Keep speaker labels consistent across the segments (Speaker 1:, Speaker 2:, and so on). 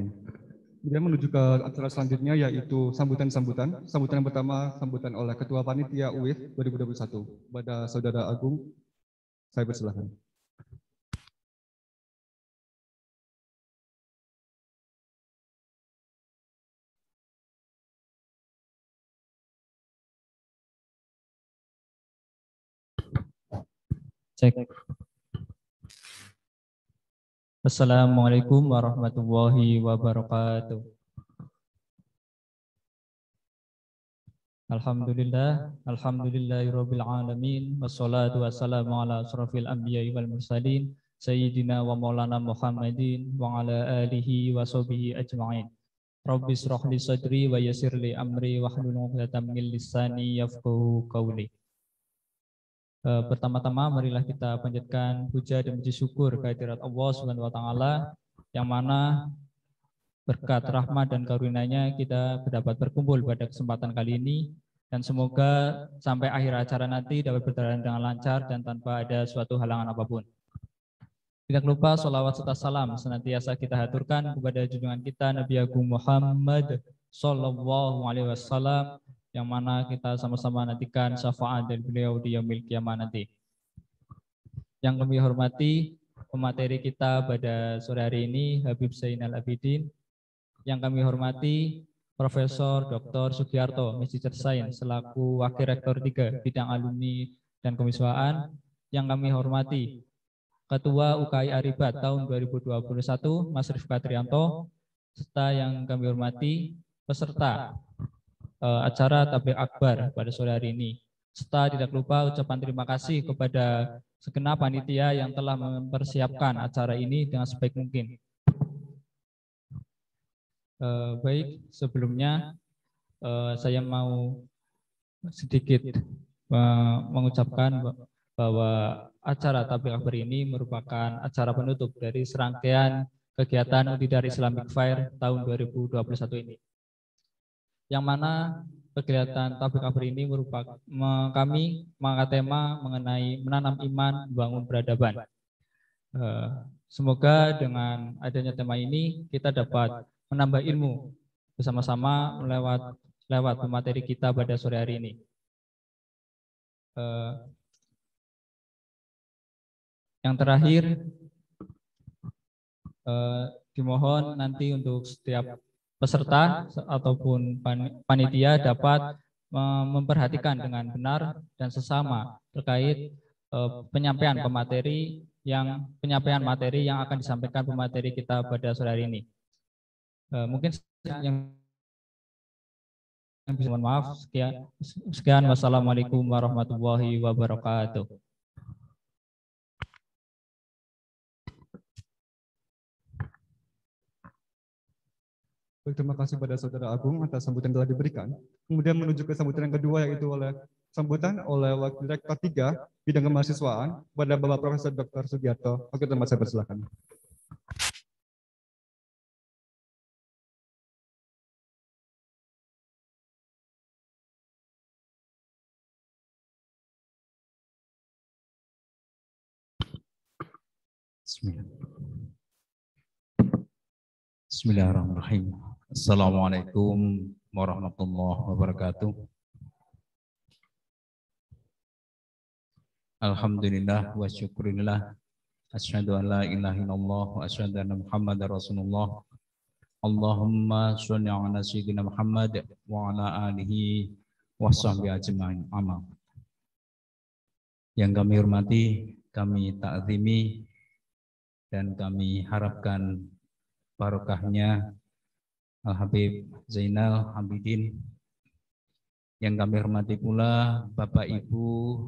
Speaker 1: Amin. Kemudian menuju ke acara selanjutnya yaitu sambutan-sambutan. Sambutan yang pertama sambutan oleh Ketua Panitia UIF 2021 kepada Saudara Agung. Saya persilahkan.
Speaker 2: Cek. Assalamualaikum warahmatullahi wabarakatuh. Alhamdulillahirabbil alamin wassalatu wassalamu ala asrofil anbiya'i wal mursalin sayyidina wa maulana Muhammadin wa ala alihi wa sahbihi ajma'in. Rabbi shrah li sadri wa yassir li amri wahlul 'uqdatam min lisani yafqahu qawli. Pertama-tama marilah kita panjatkan puja dan puji syukur kehadirat Allah Subhanahu wa taala yang mana berkat rahmat dan karunia-Nya kita dapat berkumpul pada kesempatan kali ini dan semoga sampai akhir acara nanti dapat berjalan dengan lancar dan tanpa ada suatu halangan apapun. Tidak lupa sholawat serta salam senantiasa kita haturkan kepada junjungan kita Nabi Agung Muhammad Sallallahu Alaihi Wasallam yang mana kita sama-sama nantikan syafaat dari beliau di yaumil qiyamah nanti. Yang kami hormati pemateri kita pada sore hari ini Habib Zainal Abidin. Yang kami hormati Profesor Dr. Sugiarto, Magister Sains selaku Wakil Rektor 3 Bidang Alumni dan Kemahasiswaan. Yang kami hormati Ketua UKI Aribat tahun 2021 Mas Rifkat Trianto, serta yang kami hormati peserta acara Tabligh Akbar pada sore hari ini. Serta tidak lupa ucapan terima kasih kepada segenap panitia yang telah mempersiapkan acara ini dengan sebaik mungkin. Baik, sebelumnya saya mau sedikit mengucapkan bahwa acara Tabligh Akbar ini merupakan acara penutup dari serangkaian kegiatan Unidar Islamic Fair tahun 2021 ini. Yang mana kegiatan Tabligh Akbar ini merupakan kami mengangkat tema mengenai menanam iman, membangun peradaban. Semoga dengan adanya tema ini kita dapat menambah ilmu bersama-sama lewat materi kita pada sore hari ini. Yang terakhir, dimohon nanti untuk setiap peserta ataupun panitia dapat memperhatikan dengan benar dan sesama terkait penyampaian materi yang akan disampaikan pemateri kita pada sore hari ini. Mungkin yang bisa, mohon maaf. Sekian. Wassalamualaikum warahmatullahi wabarakatuh.
Speaker 1: Terima kasih pada Saudara Agung atas sambutan yang telah diberikan. Kemudian menuju ke sambutan yang kedua yaitu sambutan oleh Wakil Rektor 3 Bidang Kemahasiswaan kepada Bapak Profesor Dr. Sugiarto. Oke, teman saya persilakan.
Speaker 3: Bismillahirrahmanirrahim. Assalamualaikum warahmatullahi wabarakatuh. Alhamdulillah wa syukurillah. Asyhadu an la ilaha illallah wa asyhadu anna Muhammadar Rasulullah. Allahumma sholli ala sayyidina Muhammad wa ala alihi wa sahbihi ajma'in. Amin. Yang kami hormati, kami ta'zimi dan kami harapkan barokahnya Al-Habib Zainal Abidin. Yang kami hormati pula Bapak Ibu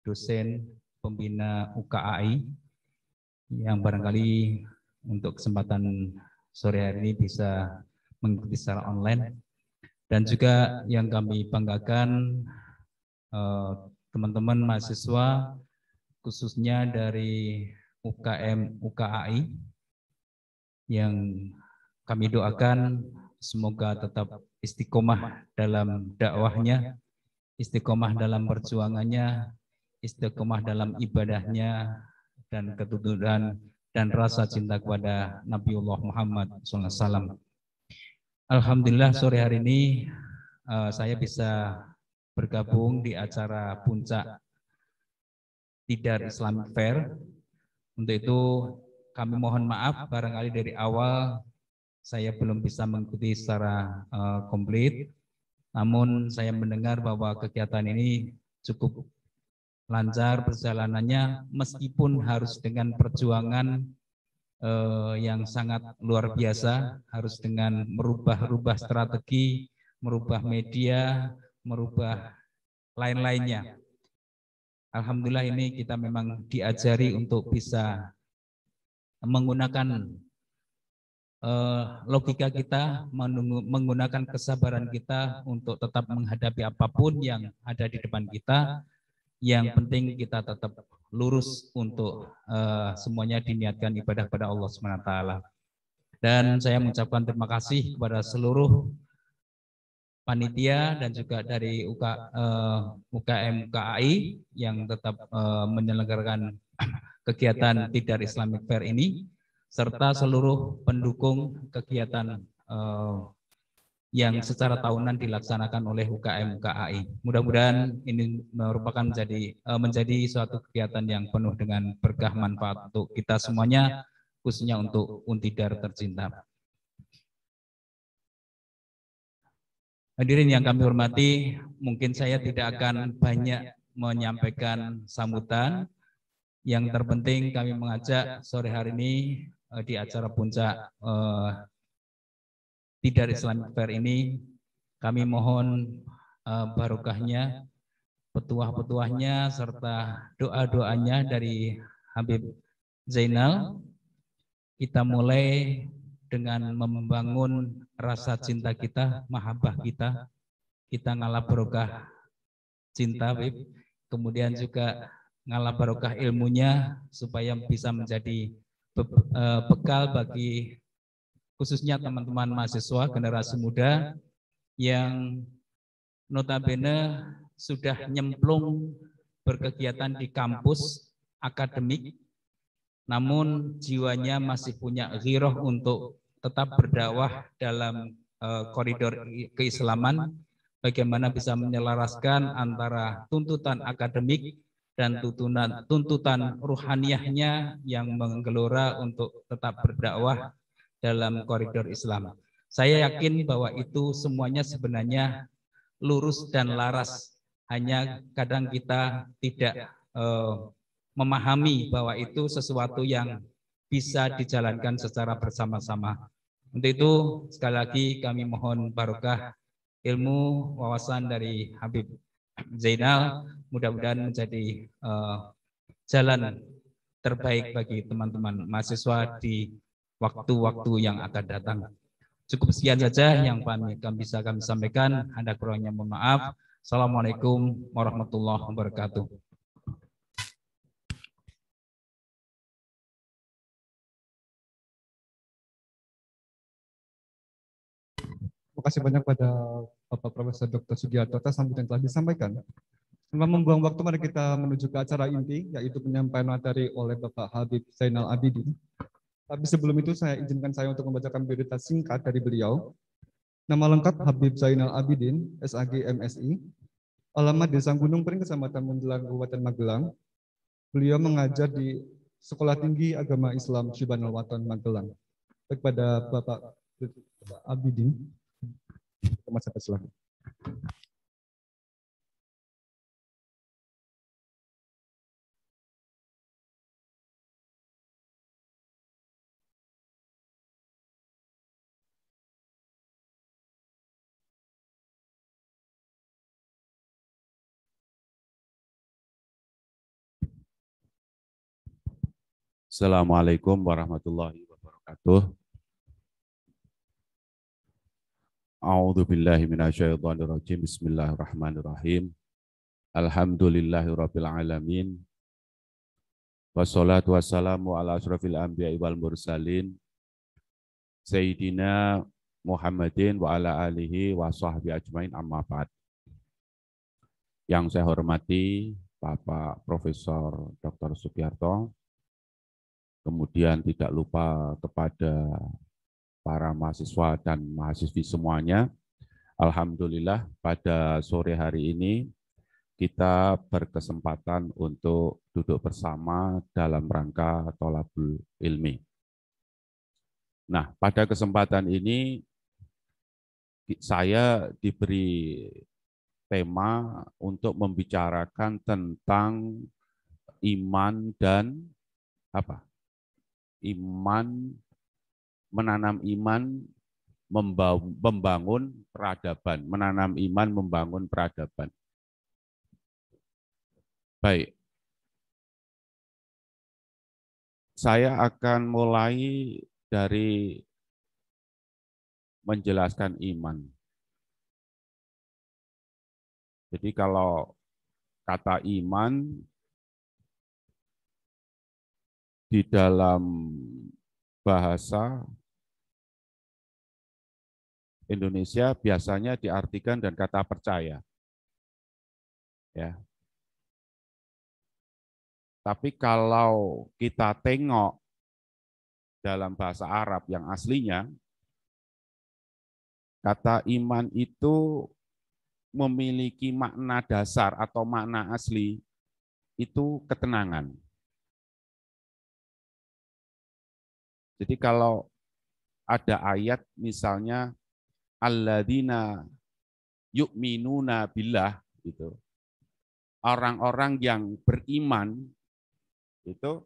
Speaker 3: dosen pembina UKAI yang barangkali untuk kesempatan sore hari ini bisa mengikuti secara online, dan juga yang kami banggakan teman-teman mahasiswa khususnya dari UKM UKAI yang kami doakan semoga tetap istiqomah dalam dakwahnya, istiqomah dalam perjuangannya, istiqomah dalam ibadahnya, dan keturunan dan rasa cinta kepada Nabiullah Muhammad SAW. Alhamdulillah sore hari ini saya bisa bergabung di acara puncak Tidar Islamic Fair. Untuk itu kami mohon maaf barangkali dari awal saya belum bisa mengikuti secara komplit. Namun saya mendengar bahwa kegiatan ini cukup lancar perjalanannya meskipun harus dengan perjuangan yang sangat luar biasa, harus dengan merubah strategi, merubah media, merubah lain-lainnya. Alhamdulillah ini kita memang diajari untuk bisa menggunakan logika kita, menggunakan kesabaran kita untuk tetap menghadapi apapun yang ada di depan kita. Yang penting kita tetap lurus untuk semuanya diniatkan ibadah pada Allah SWT. Dan saya mengucapkan terima kasih kepada seluruh panitia dan juga dari UKM KAI yang tetap menyelenggarakan kegiatan Tidar Islamic Fair ini, serta seluruh pendukung kegiatan yang secara tahunan dilaksanakan oleh UKM KAI. Mudah-mudahan ini merupakan menjadi suatu kegiatan yang penuh dengan berkah manfaat untuk kita semuanya, khususnya untuk Untidar tercinta. Hadirin yang kami hormati, mungkin saya tidak akan banyak menyampaikan sambutan. Yang terpenting kami mengajak sore hari ini di acara puncak Tidar Islamic Fair ini, kami mohon barokahnya, petuah-petuahnya, serta doa-doanya dari Habib Zainal. Kita mulai dengan membangun rasa cinta kita, mahabbah kita. Kita ngalah barokah cinta, Habib. Kemudian juga ngalah barokah ilmunya, supaya bisa menjadi bekal bagi khususnya teman-teman mahasiswa generasi muda yang notabene sudah nyemplung berkegiatan di kampus akademik, namun jiwanya masih punya ghirah untuk tetap berdakwah dalam koridor keislaman, bagaimana bisa menyelaraskan antara tuntutan akademik dan tuntutan ruhaniyahnya yang menggelora untuk tetap berdakwah dalam koridor Islam. Saya yakin bahwa itu semuanya sebenarnya lurus dan laras. Hanya kadang kita tidak memahami bahwa itu sesuatu yang bisa dijalankan secara bersama-sama. Untuk itu sekali lagi kami mohon barokah ilmu wawasan dari Habib Zainal, mudah-mudahan menjadi jalan terbaik bagi teman-teman mahasiswa di waktu-waktu yang akan datang. Cukup sekian saja yang bisa kami sampaikan. Ada kurangnya mohon maaf. Assalamualaikum warahmatullahi wabarakatuh.
Speaker 1: Terima kasih banyak pada Bapak Profesor Dr. Sugiarto atas sambutan yang telah disampaikan. Tanpa membuang waktu, mari kita menuju ke acara inti, yaitu penyampaian materi oleh Bapak Habib Zainal Abidin. Tapi sebelum itu izinkan saya untuk membacakan biodata singkat dari beliau. Nama lengkap Habib Zainal Abidin, SAG MSI. Alamat Desa Gunung Pring, Kecamatan Mundelang, Kabupaten Magelang. Beliau mengajar di Sekolah Tinggi Agama Islam Syibbanul Watan Magelang. Kepada Bapak Abidin, Mas Silahkan.
Speaker 4: Assalamualaikum warahmatullahi wabarakatuh. A'udzu billahi minasyaitonir rajim. Bismillahirrahmanirrahim. Alhamdulillahirabbil alamin. Wassalatu wassalamu ala asyrafil anbiya'i wal mursalin Sayyidina Muhammadin wa ala alihi wa sahbihi ajmain, amma ba'd. Yang saya hormati Bapak Profesor Dr. Sugiarto, Kemudian tidak lupa kepada para mahasiswa dan mahasiswi semuanya. Alhamdulillah pada sore hari ini kita berkesempatan untuk duduk bersama dalam rangka tholabul ilmi. Nah, pada kesempatan ini saya diberi tema untuk membicarakan tentang iman dan apa? Iman, menanam iman, membangun peradaban. Menanam iman, membangun peradaban. Baik. Saya akan mulai dari menjelaskan iman. Jadi kalau kata iman di dalam bahasa Indonesia biasanya diartikan dengan kata percaya. Ya. Tapi kalau kita tengok dalam bahasa Arab yang aslinya, kata iman itu memiliki makna dasar atau makna asli, itu ketenangan. Jadi kalau ada ayat misalnya alladzina yu'minuna billah gitu. Orang-orang yang beriman itu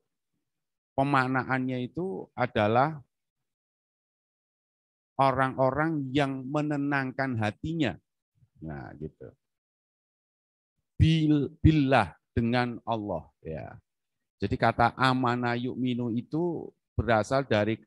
Speaker 4: pemaknaannya itu adalah orang-orang yang menenangkan hatinya. Nah, gitu. Billah dengan Allah ya. Jadi kata amana yu'minu itu berasal dari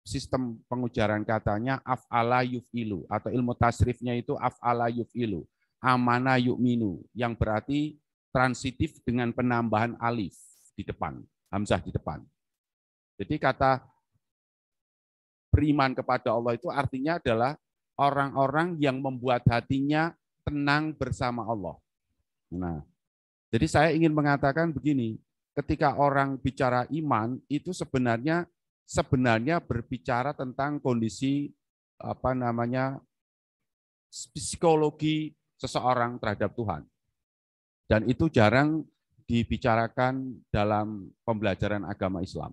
Speaker 4: sistem pengujaran katanya af'ala yuf'ilu atau ilmu tasrifnya itu af'ala yuf'ilu. Amana yu'minu yang berarti transitif dengan penambahan alif di depan, hamzah di depan. Jadi kata beriman kepada Allah itu artinya adalah orang-orang yang membuat hatinya tenang bersama Allah. Nah, jadi saya ingin mengatakan begini, ketika orang bicara iman itu sebenarnya berbicara tentang kondisi psikologi seseorang terhadap Tuhan. Dan itu jarang dibicarakan dalam pembelajaran agama Islam.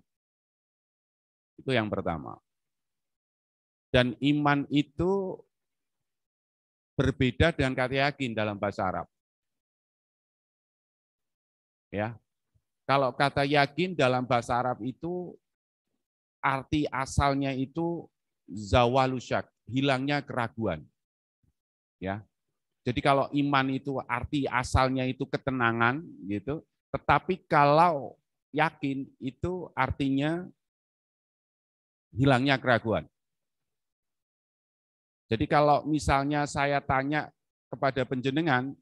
Speaker 4: Itu yang pertama. Dan iman itu berbeda dengan kata yakin dalam bahasa Arab. Ya. Kalau kata yakin dalam bahasa Arab itu arti asalnya itu zawalus syak, hilangnya keraguan. Ya. Jadi kalau iman itu arti asalnya itu ketenangan gitu, tetapi kalau yakin itu artinya hilangnya keraguan. Jadi kalau misalnya saya tanya kepada penjenengan,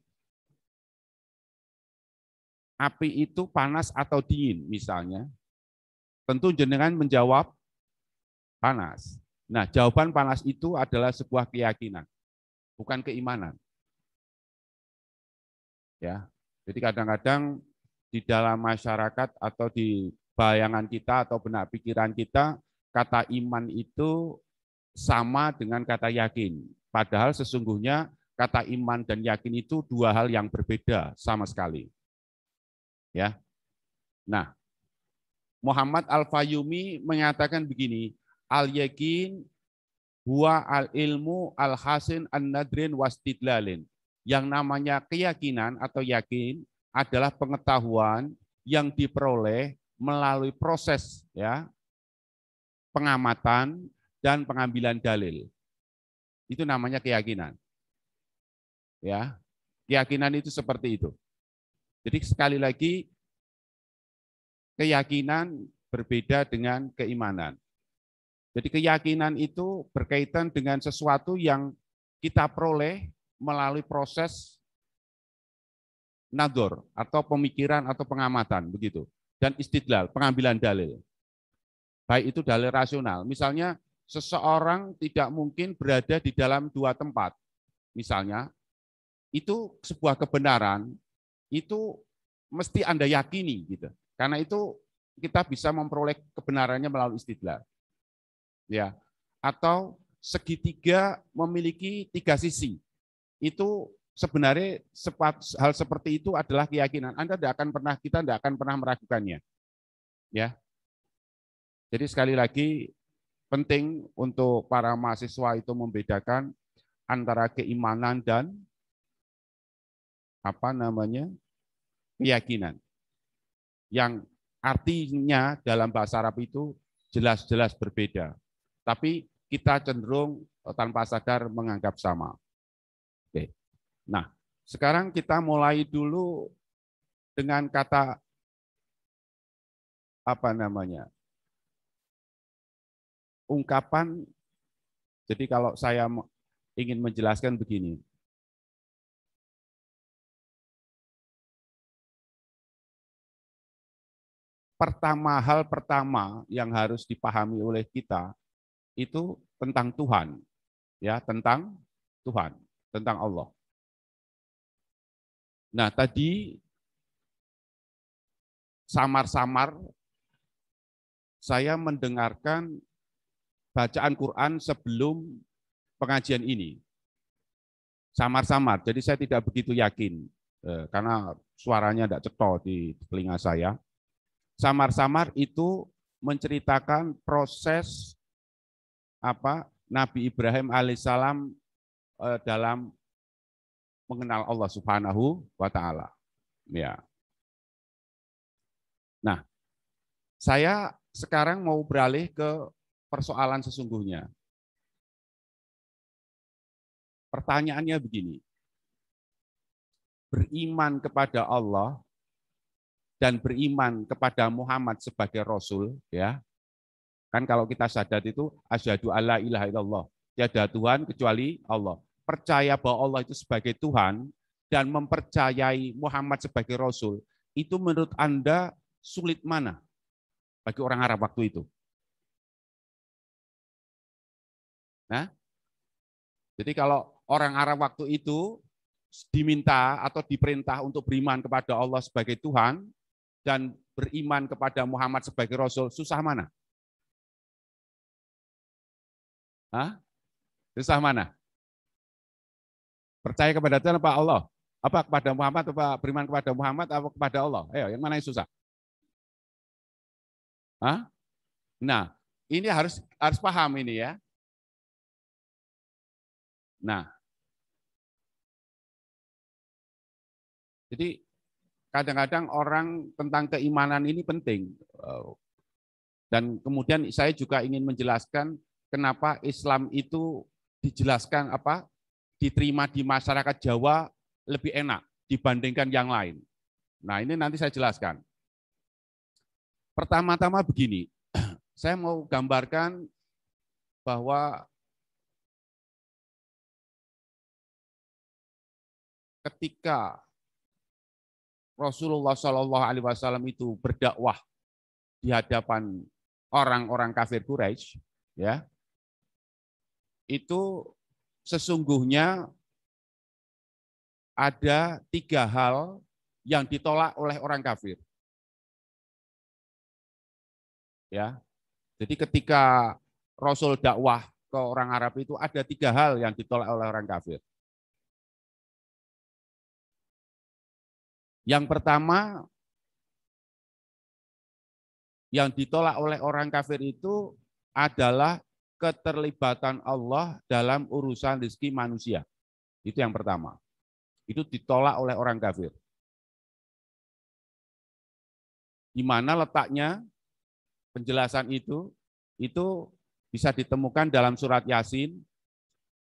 Speaker 4: api itu panas atau dingin misalnya, tentu jenengan menjawab panas. Nah, jawaban panas itu adalah sebuah keyakinan, bukan keimanan. Ya, jadi kadang-kadang di dalam masyarakat atau di bayangan kita atau benak pikiran kita, kata iman itu sama dengan kata yakin. Padahal sesungguhnya kata iman dan yakin itu dua hal yang berbeda sama sekali. Ya. Nah, Muhammad Al-Fayyumi mengatakan begini, al-yakin huwa al-ilmu al-hasin an-nadrin wastidlalin. Yang namanya keyakinan atau yakin adalah pengetahuan yang diperoleh melalui proses ya pengamatan dan pengambilan dalil. Itu namanya keyakinan. Ya. Keyakinan itu seperti itu. Jadi sekali lagi keyakinan berbeda dengan keimanan. Jadi keyakinan itu berkaitan dengan sesuatu yang kita peroleh melalui proses nador atau pemikiran atau pengamatan begitu. Dan istidlal, pengambilan dalil. Baik itu dalil rasional. Misalnya seseorang tidak mungkin berada di dalam dua tempat. Misalnya, itu sebuah kebenaran, itu mesti Anda yakini gitu. Karena itu kita bisa memperoleh kebenarannya melalui istidlal. Ya. Atau segitiga memiliki 3 sisi. Itu sebenarnya hal seperti itu adalah keyakinan. Kita tidak akan pernah meragukannya. Ya. Jadi sekali lagi penting untuk para mahasiswa itu membedakan antara keimanan dan keyakinan. Yang artinya dalam bahasa Arab itu jelas-jelas berbeda. Tapi kita cenderung tanpa sadar menganggap sama. Oke. Nah, sekarang kita mulai dulu dengan kata ungkapan. Jadi kalau saya ingin menjelaskan begini. Hal pertama yang harus dipahami oleh kita itu tentang Tuhan. Ya, tentang Tuhan, tentang Allah. Nah, tadi samar-samar saya mendengarkan bacaan Quran sebelum pengajian ini. Samar-samar, jadi saya tidak begitu yakin karena suaranya tidak cetok di telinga saya. Samar-samar itu menceritakan proses Nabi Ibrahim alaihissalam dalam mengenal Allah Subhanahu wa taala. Ya. Nah, saya sekarang mau beralih ke persoalan sesungguhnya. Pertanyaannya begini. Beriman kepada Allah dan beriman kepada Muhammad sebagai Rasul, ya. Kan kalau kita syahadat itu asyhadu alla ilaha illallah, tiada Tuhan kecuali Allah. Percaya bahwa Allah itu sebagai Tuhan dan mempercayai Muhammad sebagai Rasul, itu menurut Anda sulit mana bagi orang Arab waktu itu? Nah, jadi kalau orang Arab waktu itu diminta atau diperintah untuk beriman kepada Allah sebagai Tuhan dan beriman kepada Muhammad sebagai Rasul, susah mana? Hah? Susah mana? Percaya kepada Tuhan apa Allah? Apa kepada Muhammad, apa beriman kepada Muhammad, apa kepada Allah? Ayo, yang mana yang susah? Hah? Nah, ini harus paham ini ya. Nah, jadi kadang-kadang orang tentang keimanan ini penting. Dan kemudian saya juga ingin menjelaskan kenapa Islam itu dijelaskan diterima di masyarakat Jawa lebih enak dibandingkan yang lain. Nah, ini nanti saya jelaskan. Pertama-tama begini, saya mau gambarkan bahwa ketika Rasulullah SAW itu berdakwah di hadapan orang-orang kafir Quraisy, ya, itu sesungguhnya ada 3 hal yang ditolak oleh orang kafir. Ya, jadi ketika Rasul dakwah ke orang Arab itu ada 3 hal yang ditolak oleh orang kafir. Yang pertama yang ditolak oleh orang kafir itu adalah keterlibatan Allah dalam urusan rezeki manusia. Itu yang pertama. Itu ditolak oleh orang kafir. Di mana letaknya penjelasan itu bisa ditemukan dalam surat Yasin.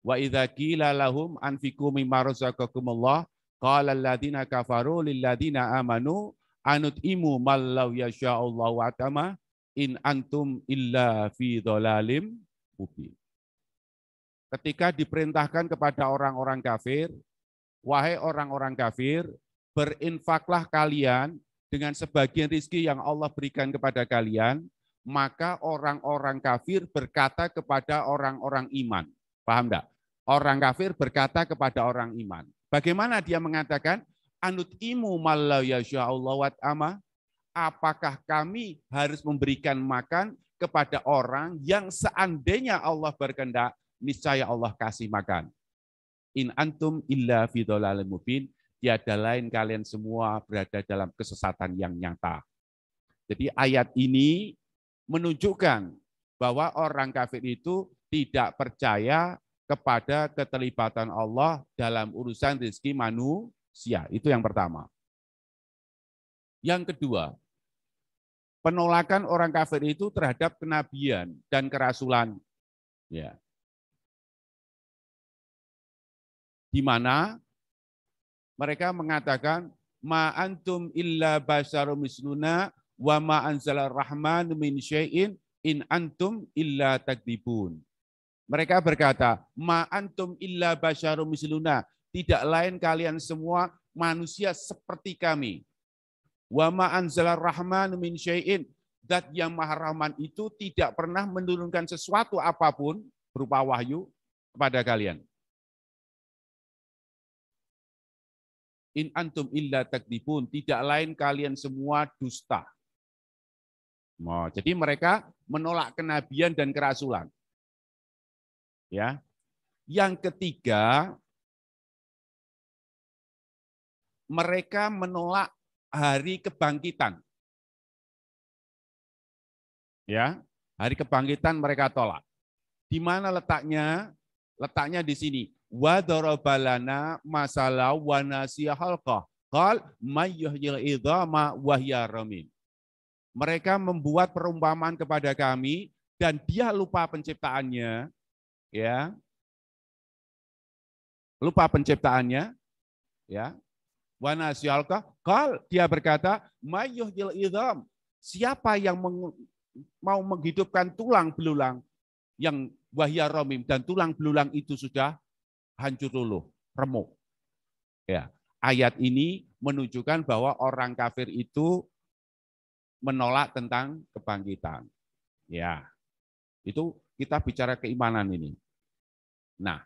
Speaker 4: Wa idza qila lahum anfiqu mimma razaqakumullah qala alladziina kafaru lil ladziina amanu anut'imu mal law yasha'allahu atama in antum illa fi dhalalim mubin. Ketika diperintahkan kepada orang-orang kafir, wahai orang-orang kafir, berinfaklah kalian dengan sebagian rezeki yang Allah berikan kepada kalian, maka orang-orang kafir berkata kepada orang-orang iman. Paham enggak? Orang kafir berkata kepada orang iman. Bagaimana dia mengatakan? Anut'imu malla yasha'allahu wat'ama. Apakah kami harus memberikan makan kepada orang yang seandainya Allah berkehendak, niscaya Allah kasih makan. In antum illa fi dhalalin mubin. Tiada lain kalian semua berada dalam kesesatan yang nyata. Jadi ayat ini menunjukkan bahwa orang kafir itu tidak percaya kepada keterlibatan Allah dalam urusan rezeki manusia. Itu yang pertama. Yang kedua, penolakan orang kafir itu terhadap kenabian dan kerasulan. Ya. Di mana mereka mengatakan ma antum illa basyarum misluna wa ma anzalar rahman min syai'in in antum illa takdzibun. Mereka berkata, ma antum illa basyarum misluna, tidak lain kalian semua manusia seperti kami. Wa ma anzalar rahman min syai'in, zat yang Maha Rahman itu tidak pernah menurunkan sesuatu apapun berupa wahyu kepada kalian. In antum illa takdzibun, tidak lain kalian semua dusta. Jadi mereka menolak kenabian dan kerasulan. Ya. Yang ketiga, mereka menolak hari kebangkitan. Ya, hari kebangkitan mereka tolak. Di mana letaknya? Letaknya di sini. Wa darabalana masalah wa nasiya halqah. Qal may yuhyil idhama wa hiya ramim. Mereka membuat perumpamaan kepada kami dan dia lupa penciptaannya, ya. Lupa penciptaannya, ya. Wa nasiya halqah. Qal, dia berkata, may yuhyil idham. Siapa yang mau menghidupkan tulang belulang yang wahya ramim, dan tulang belulang itu sudah hancur luluh, remuk. Ya, ayat ini menunjukkan bahwa orang kafir itu menolak tentang kebangkitan. Ya, itu kita bicara keimanan ini. Nah,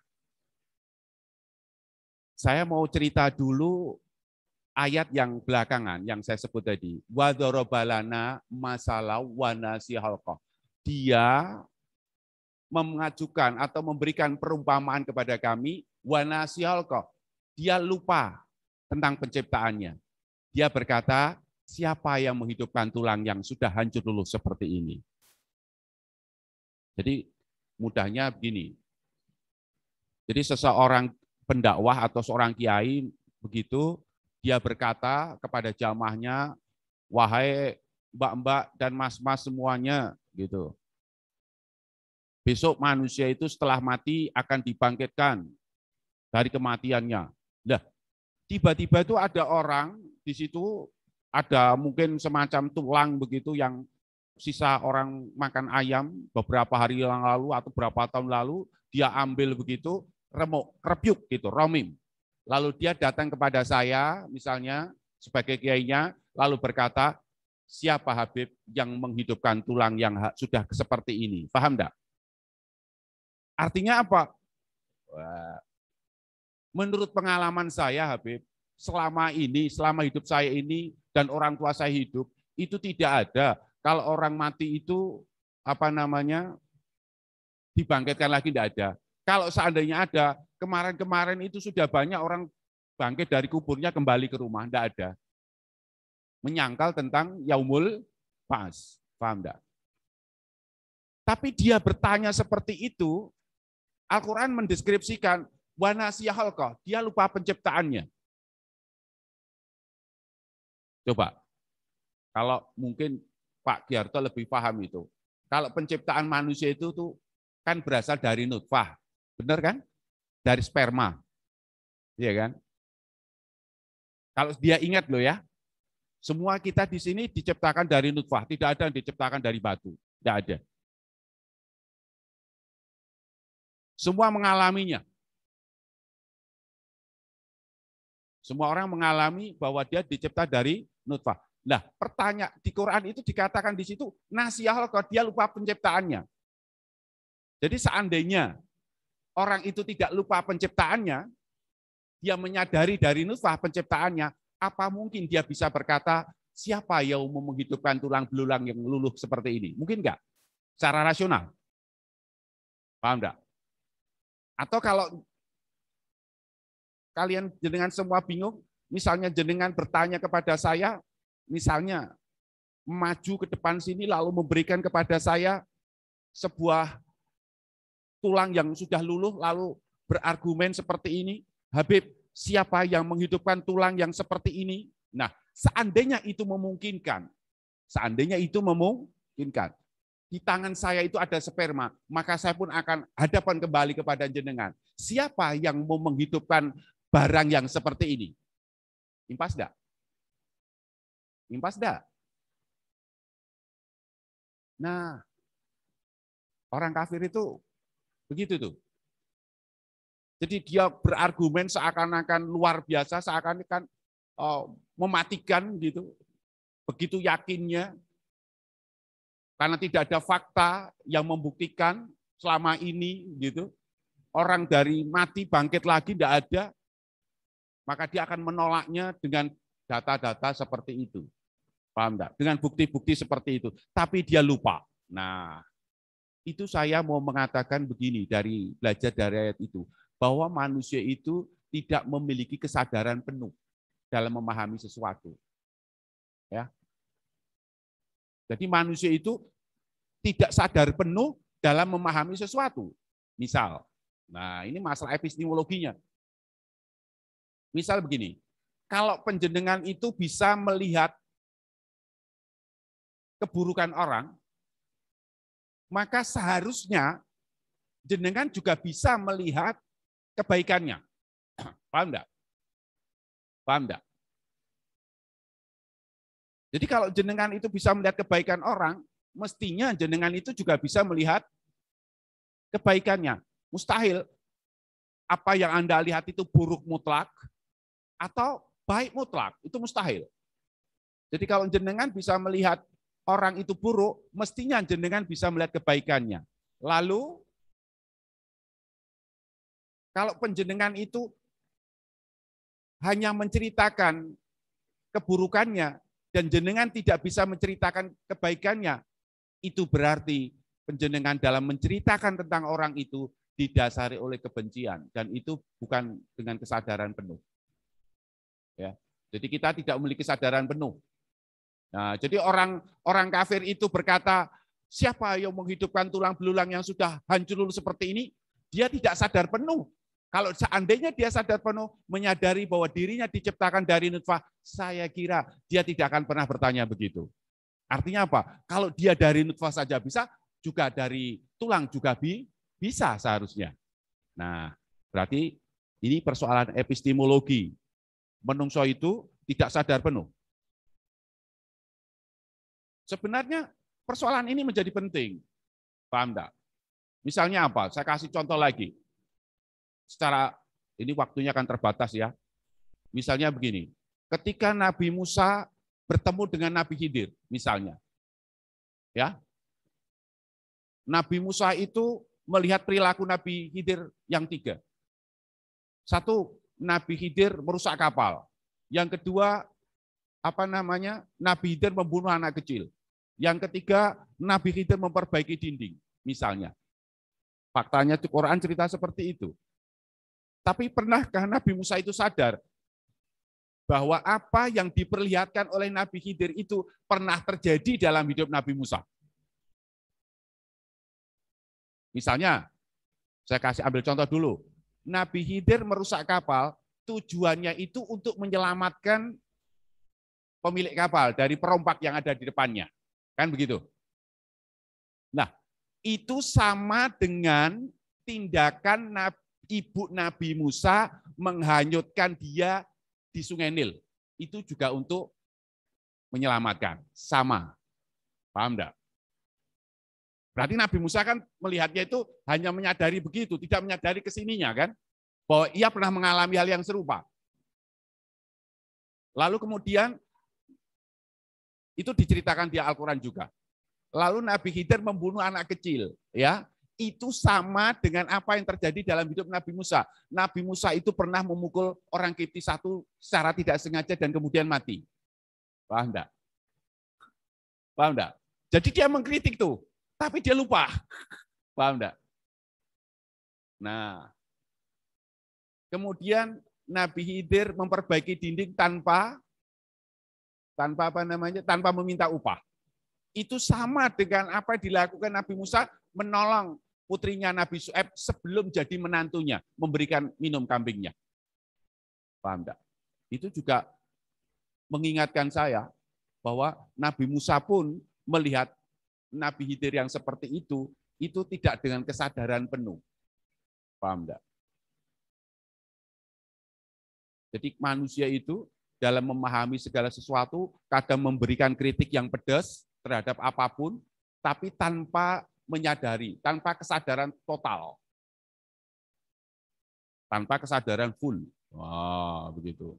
Speaker 4: saya mau cerita dulu ayat yang belakangan yang saya sebut tadi. Wa darabalana masalah wa nasihalqa. Dia mengajukan atau memberikan perumpamaan kepada kami, wa nasihalqa. Dia lupa tentang penciptaannya. Dia berkata, siapa yang menghidupkan tulang yang sudah hancur luluh seperti ini? Jadi mudahnya begini. Jadi seseorang pendakwah atau seorang kiai begitu, dia berkata kepada jamaahnya, wahai mbak-mbak dan mas-mas semuanya, gitu. Besok manusia itu setelah mati akan dibangkitkan dari kematiannya. Nah, tiba-tiba itu ada orang di situ, ada mungkin semacam tulang begitu yang sisa orang makan ayam beberapa hari yang lalu atau beberapa tahun lalu, dia ambil begitu, remuk, rebyuk gitu, romim. Lalu dia datang kepada saya, misalnya sebagai kiainya, lalu berkata, siapa Habib yang menghidupkan tulang yang sudah seperti ini? Paham enggak? Artinya apa? Menurut pengalaman saya, Habib, selama hidup saya ini dan orang tua saya hidup, itu tidak ada. Kalau orang mati itu dibangkitkan lagi, tidak ada. Kalau seandainya ada, kemarin-kemarin itu sudah banyak orang bangkit dari kuburnya kembali ke rumah, tidak ada. Menyangkal tentang yaumul ba'ats, paham enggak? Tapi dia bertanya seperti itu, Al-Quran mendeskripsikan wa nasiya khalqah, dia lupa penciptaannya. Coba, kalau mungkin Pak Giarto lebih paham itu. Kalau penciptaan manusia itu tuh kan berasal dari nutfah, benar kan? Dari sperma, iya kan? Kalau dia ingat loh ya, semua kita di sini diciptakan dari nutfah, tidak ada yang diciptakan dari batu, tidak ada. Semua mengalaminya. Semua orang mengalami bahwa dia dicipta dari nutfah. Nah, pertanyaan di Quran itu dikatakan di situ nasiyah kalau dia lupa penciptaannya. Jadi seandainya orang itu tidak lupa penciptaannya, dia menyadari dari nutfah penciptaannya, Apa mungkin dia bisa berkata, siapa yang mau menghidupkan tulang belulang yang luluh seperti ini? Mungkin enggak? Secara rasional. Paham enggak? Atau kalau kalian jenengan semua bingung, misalnya jenengan bertanya kepada saya, misalnya maju ke depan sini lalu memberikan kepada saya sebuah tulang yang sudah luluh lalu berargumen seperti ini, Habib, siapa yang menghidupkan tulang yang seperti ini? Nah, seandainya itu memungkinkan, di tangan saya itu ada sperma, maka saya pun akan hadapan kembali kepada jenengan. Siapa yang mau menghidupkan barang yang seperti ini? Impas enggak? Impas enggak? Nah, orang kafir itu begitu tuh. Jadi dia berargumen seakan-akan luar biasa, seakan-akan mematikan gitu. Begitu yakinnya, karena tidak ada fakta yang membuktikan selama ini gitu. Orang dari mati bangkit lagi tidak ada, maka dia akan menolaknya dengan data-data seperti itu. Paham enggak? Dengan bukti-bukti seperti itu. Tapi dia lupa. Nah, itu saya mau mengatakan begini dari belajar dari ayat itu. Bahwa manusia itu tidak memiliki kesadaran penuh dalam memahami sesuatu. Ya. Jadi manusia itu tidak sadar penuh dalam memahami sesuatu. Misal, nah ini masalah epistemologinya. Misal begini, kalau penjenengan itu bisa melihat keburukan orang, maka seharusnya jenengan juga bisa melihat kebaikannya. Paham enggak? Paham enggak? Jadi kalau jenengan itu bisa melihat kebaikan orang, mestinya jenengan itu juga bisa melihat kebaikannya. Mustahil apa yang Anda lihat itu buruk mutlak atau baik mutlak, itu mustahil. Jadi kalau jenengan bisa melihat orang itu buruk, mestinya jenengan bisa melihat kebaikannya. Lalu kalau penjenengan itu hanya menceritakan keburukannya dan jenengan tidak bisa menceritakan kebaikannya, itu berarti penjenengan dalam menceritakan tentang orang itu didasari oleh kebencian dan itu bukan dengan kesadaran penuh. Ya. Jadi kita tidak memiliki kesadaran penuh. Nah, jadi orang kafir itu berkata, siapa yang menghidupkan tulang belulang yang sudah hancur seperti ini? Dia tidak sadar penuh. Kalau seandainya dia sadar penuh, menyadari bahwa dirinya diciptakan dari nutfah, saya kira dia tidak akan pernah bertanya begitu. Artinya apa? Kalau dia dari nutfah saja bisa, juga dari tulang juga bisa seharusnya. Nah, berarti ini persoalan epistemologi. Menungso itu tidak sadar penuh. Sebenarnya persoalan ini menjadi penting. Paham enggak? Misalnya apa? Saya kasih contoh lagi. Secara ini waktunya akan terbatas ya. Misalnya begini, ketika Nabi Musa bertemu dengan Nabi Khidir, misalnya, ya, Nabi Musa itu melihat perilaku Nabi Khidir yang tiga. Satu, Nabi Khidir merusak kapal. Yang kedua, Nabi Khidir membunuh anak kecil. Yang ketiga, Nabi Khidir memperbaiki dinding, misalnya. Faktanya di Quran cerita seperti itu. Tapi pernahkah Nabi Musa itu sadar bahwa apa yang diperlihatkan oleh Nabi Khidir itu pernah terjadi dalam hidup Nabi Musa? Misalnya, saya kasih ambil contoh dulu. Nabi Khidir merusak kapal, tujuannya itu untuk menyelamatkan pemilik kapal dari perompak yang ada di depannya. Kan begitu? Nah, itu sama dengan tindakan ibu Nabi Musa menghanyutkan dia di Sungai Nil. Itu juga untuk menyelamatkan. Sama. Paham enggak? Berarti Nabi Musa kan melihatnya itu hanya menyadari begitu, tidak menyadari kesininya kan? Bahwa ia pernah mengalami hal yang serupa. Lalu kemudian itu diceritakan di Al-Quran juga. Lalu Nabi Khidir membunuh anak kecil, ya. itu sama dengan apa yang terjadi dalam hidup Nabi Musa. Nabi Musa itu pernah memukul orang Kipti satu secara tidak sengaja dan kemudian mati. Paham enggak? Paham enggak? Jadi dia mengkritik tuh, tapi dia lupa. Paham enggak? Nah, kemudian Nabi Khidir memperbaiki dinding tanpa meminta upah. Itu sama dengan apa yang dilakukan Nabi Musa menolong putrinya Nabi Syuaib sebelum jadi menantunya, memberikan minum kambingnya. Paham enggak? Itu juga mengingatkan saya bahwa Nabi Musa pun melihat Nabi Khidir yang seperti itu tidak dengan kesadaran penuh. Paham enggak? Jadi manusia itu dalam memahami segala sesuatu kadang memberikan kritik yang pedas terhadap apapun, tapi tanpa menyadari, tanpa kesadaran total. Tanpa kesadaran full. Wah, begitu.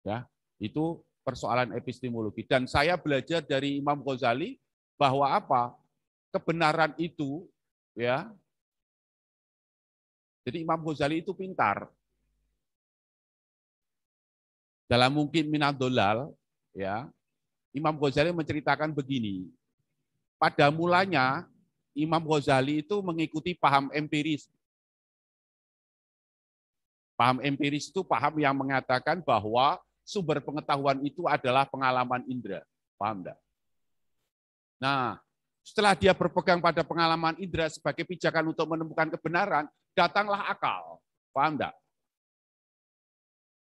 Speaker 4: Ya, itu persoalan epistemologi. Dan saya belajar dari Imam Ghazali bahwa apa? Kebenaran itu, ya. Jadi Imam Ghazali itu pintar. Dalam mungkin minad dolal, ya. Imam Ghazali menceritakan begini, pada mulanya Imam Ghazali itu mengikuti paham empiris. Paham empiris itu paham yang mengatakan bahwa sumber pengetahuan itu adalah pengalaman indera. Paham enggak? Nah, setelah dia berpegang pada pengalaman indera sebagai pijakan untuk menemukan kebenaran, datanglah akal. Paham enggak?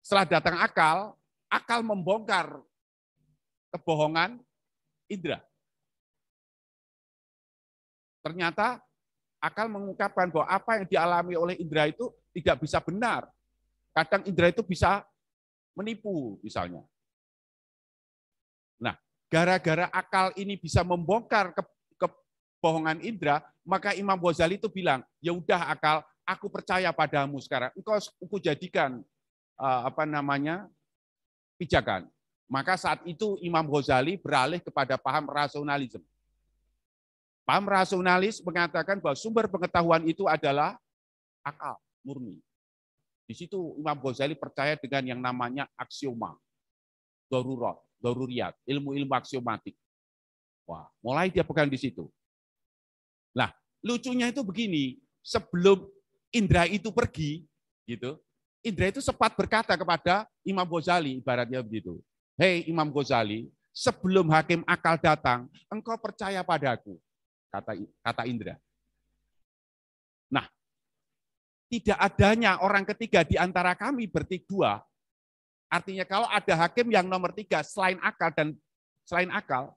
Speaker 4: Setelah datang akal membongkar kebohongan indera. Ternyata akal mengungkapkan bahwa apa yang dialami oleh indera itu tidak bisa benar. Kadang indera itu bisa menipu misalnya. Nah, gara-gara akal ini bisa membongkar kebohongan indera, maka Imam Ghazali itu bilang, ya udah akal, aku percaya padamu sekarang. Engkau jadikan pijakan. Maka saat itu Imam Ghazali beralih kepada paham rasionalisme. Paham rasionalis mengatakan bahwa sumber pengetahuan itu adalah akal murni. Di situ Imam Ghazali percaya dengan yang namanya aksioma, daruriyat, ilmu-ilmu aksiomatik. Wah, mulai dia pegang di situ. Nah, lucunya itu begini, sebelum indra itu pergi, gitu, indra itu sempat berkata kepada Imam Ghazali, ibaratnya begitu. Hei Imam Ghazali, sebelum hakim akal datang, engkau percaya padaku, kata indra. Nah, tidak adanya orang ketiga di antara kami bertiga, artinya kalau ada hakim yang nomor 3 selain akal,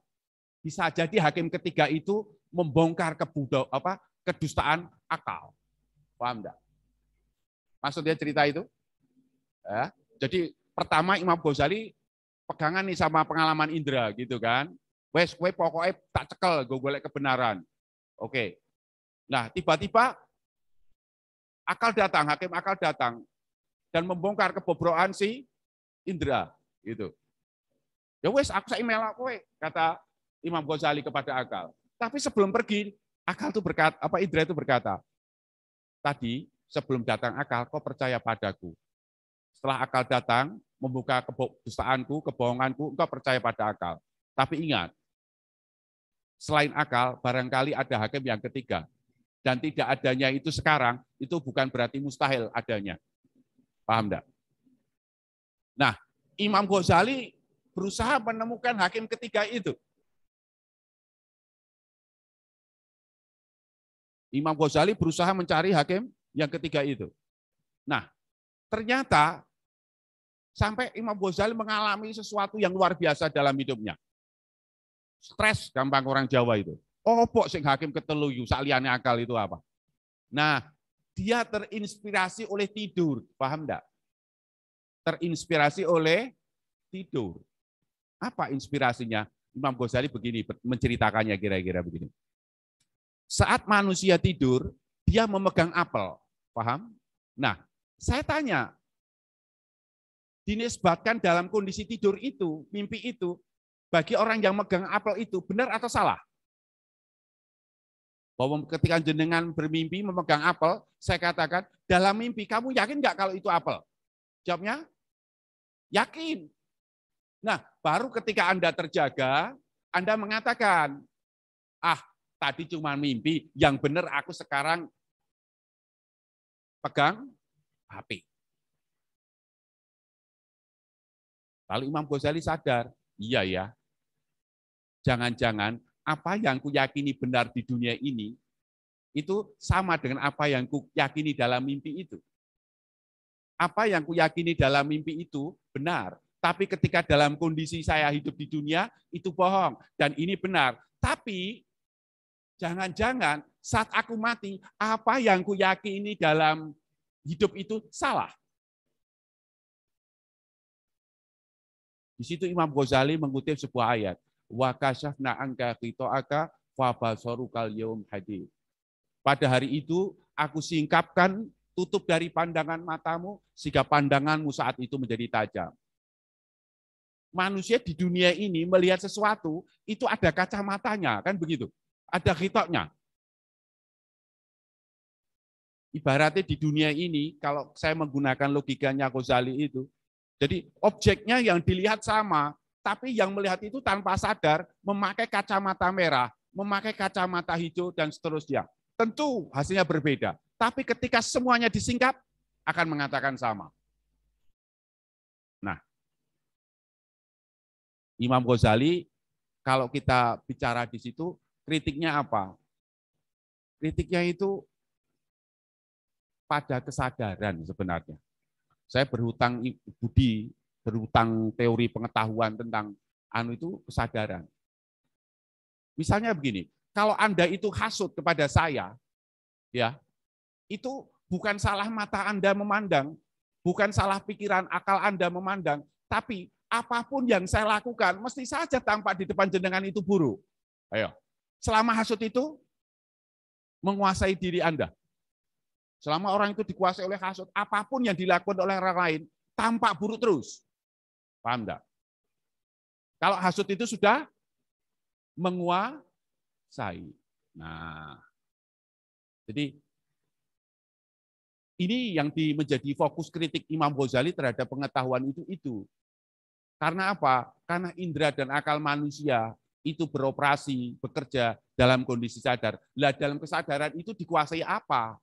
Speaker 4: bisa jadi hakim ketiga itu membongkar kedustaan akal. Paham enggak? Maksudnya cerita itu? Ya, jadi pertama Imam Ghazali pegangan nih sama pengalaman indra gitu kan. Wes kowe pokoknya tak cekel gue golek kebenaran. Oke. Nah, tiba-tiba hakim akal datang dan membongkar kebobrokan si indra gitu. Ya wes aku sak email kowe, kata Imam Ghazali kepada akal. Tapi sebelum pergi, akal itu berkata, indra itu berkata, tadi sebelum datang akal kau percaya padaku. Setelah akal datang, membuka kedustaanku, kebohonganku, engkau percaya pada akal. Tapi ingat, selain akal, barangkali ada hakim yang ketiga. Dan tidak adanya itu sekarang, itu bukan berarti mustahil adanya. Paham enggak? Nah, Imam Ghazali berusaha menemukan hakim ketiga itu. Imam Ghazali berusaha mencari hakim yang ketiga itu. Nah, ternyata sampai Imam Ghazali mengalami sesuatu yang luar biasa dalam hidupnya. Stres, gampang orang Jawa itu. Opo sing hakim ketelu saliyane akal itu apa? Nah, dia terinspirasi oleh tidur, paham enggak? Terinspirasi oleh tidur. Apa inspirasinya? Imam Ghazali begini menceritakannya kira-kira begini. Saat manusia tidur, dia memegang apel, paham? Nah, saya tanya, dinisbatkan dalam kondisi tidur itu, mimpi itu, bagi orang yang megang apel itu, benar atau salah? Bahwa ketika jenengan bermimpi memegang apel, saya katakan, dalam mimpi kamu yakin nggak kalau itu apel? Jawabnya, yakin. Nah, baru ketika Anda terjaga, Anda mengatakan, tadi cuma mimpi, yang benar aku sekarang pegang HP. Lalu Imam Ghazali sadar, iya ya, jangan-jangan apa yang kuyakini benar di dunia ini, itu sama dengan apa yang kuyakini dalam mimpi itu. Apa yang kuyakini dalam mimpi itu benar, tapi ketika dalam kondisi saya hidup di dunia, itu bohong, dan ini benar. Tapi, jangan-jangan saat aku mati, apa yang kuyakini dalam hidup itu salah. Di situ Imam Ghazali mengutip sebuah ayat, wa kasyafna anka ghita'aka fa basarukal yaum hadid. Pada hari itu aku singkapkan tutup dari pandangan matamu sehingga pandanganmu saat itu menjadi tajam. Manusia di dunia ini melihat sesuatu itu ada kacamatanya, kan begitu? Ada ghita'nya. Ibaratnya di dunia ini kalau saya menggunakan logikanya Ghazali itu, jadi objeknya yang dilihat sama, tapi yang melihat itu tanpa sadar memakai kacamata merah, memakai kacamata hijau, dan seterusnya. Tentu hasilnya berbeda. Tapi ketika semuanya disingkap, akan mengatakan sama. Nah, Imam Ghazali, kalau kita bicara di situ, kritiknya apa? Kritiknya itu pada kesadaran sebenarnya. Saya berhutang budi, berhutang teori pengetahuan tentang itu kesadaran. Misalnya begini, kalau Anda itu hasut kepada saya, ya, itu bukan salah mata Anda memandang, bukan salah pikiran akal Anda memandang, tapi apapun yang saya lakukan mesti saja tampak di depan jenengan itu buruk. Ayo, selama hasut itu menguasai diri Anda. Selama orang itu dikuasai oleh hasut, apapun yang dilakukan oleh orang lain, tampak buruk terus. Paham enggak? Kalau hasut itu sudah menguasai. Nah, jadi ini yang menjadi fokus kritik Imam Ghazali terhadap pengetahuan itu. Karena apa? Karena indera dan akal manusia itu beroperasi, bekerja dalam kondisi sadar. Lah dalam kesadaran itu dikuasai apa?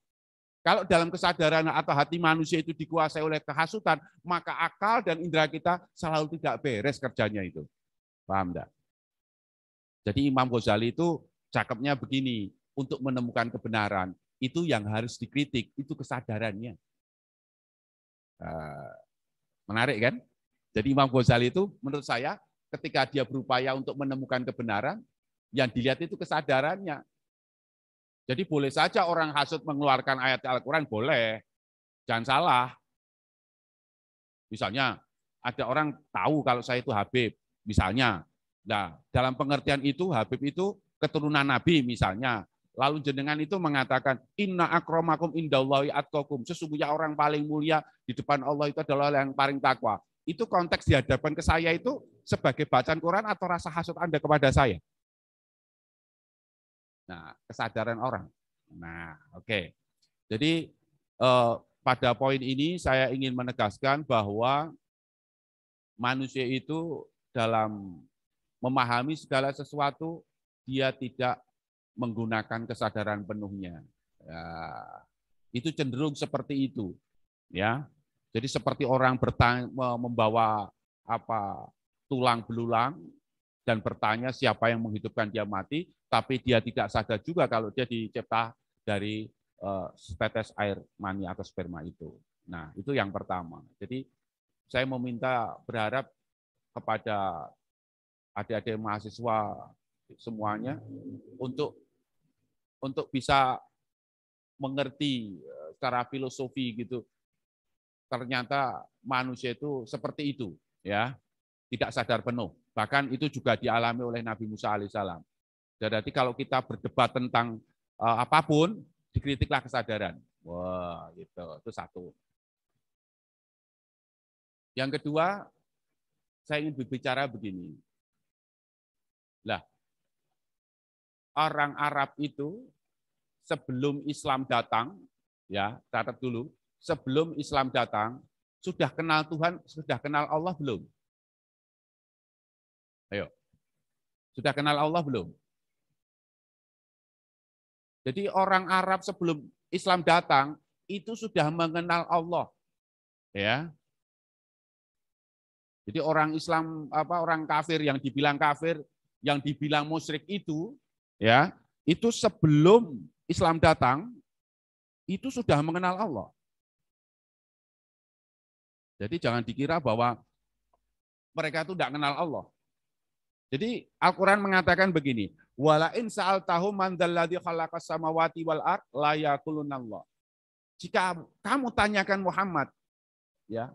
Speaker 4: Kalau dalam kesadaran atau hati manusia itu dikuasai oleh kehasutan, maka akal dan indera kita selalu tidak beres kerjanya itu. Paham enggak? Jadi Imam Ghazali itu cakepnya begini, untuk menemukan kebenaran, itu yang harus dikritik, itu kesadarannya. Menarik kan? Jadi Imam Ghazali itu menurut saya ketika dia berupaya untuk menemukan kebenaran, yang dilihat itu kesadarannya. Jadi boleh saja orang hasut mengeluarkan ayat Al-Quran, boleh. Jangan salah. Misalnya, ada orang tahu kalau saya itu Habib, misalnya. Nah, dalam pengertian itu, Habib itu keturunan Nabi, misalnya. Lalu jenengan itu mengatakan, inna akramakum indallahi atqakum. Sesungguhnya orang paling mulia di depan Allah itu adalah yang paling takwa. Itu konteks di hadapan ke saya itu sebagai bacaan Quran atau rasa hasut Anda kepada saya? Nah, kesadaran orang. Nah, oke. Jadi pada poin ini saya ingin menegaskan bahwa manusia itu dalam memahami segala sesuatu dia tidak menggunakan kesadaran penuhnya. Ya, itu cenderung seperti itu, ya. Jadi seperti orang membawa tulang belulang dan bertanya siapa yang menghidupkan dia mati, tapi dia tidak sadar juga kalau dia dicipta dari setetes air mani atau sperma itu. Nah, itu yang pertama. Jadi saya berharap kepada adik-adik mahasiswa semuanya untuk bisa mengerti secara filosofi gitu. Ternyata manusia itu seperti itu, ya, tidak sadar penuh. Bahkan itu juga dialami oleh Nabi Musa alaihissalam. Jadi kalau kita berdebat tentang apapun, dikritiklah kesadaran. Wah, gitu. Itu satu. Yang kedua, saya ingin berbicara begini. Lah, orang Arab itu sebelum Islam datang, ya, catat dulu, sebelum Islam datang, sudah kenal Tuhan, sudah kenal Allah belum? Ayo. Sudah kenal Allah belum? Jadi orang Arab sebelum Islam datang itu sudah mengenal Allah. Ya. Jadi orang Islam orang kafir yang dibilang kafir, yang dibilang musyrik itu, ya, itu sebelum Islam datang itu sudah mengenal Allah. Jadi jangan dikira bahwa mereka itu tidak kenal Allah. Jadi Al-Quran mengatakan begini, wala in sa'altahu man dzalladzi khalaqas samawati wal ard la yaqulunallah. Jika kamu tanyakan Muhammad, ya,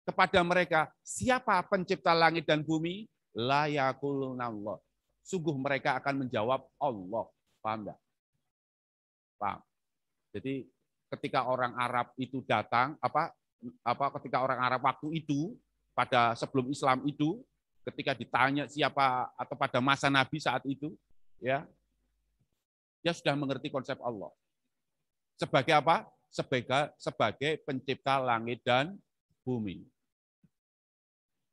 Speaker 4: kepada mereka, siapa pencipta langit dan bumi? La yaqulunallah. Sungguh mereka akan menjawab Allah. Paham enggak? Paham. Jadi ketika orang Arab itu datang, ketika orang Arab waktu itu pada sebelum Islam itu, ketika ditanya siapa atau pada masa Nabi saat itu, ya, dia sudah mengerti konsep Allah. Sebagai apa? Sebagai pencipta langit dan bumi.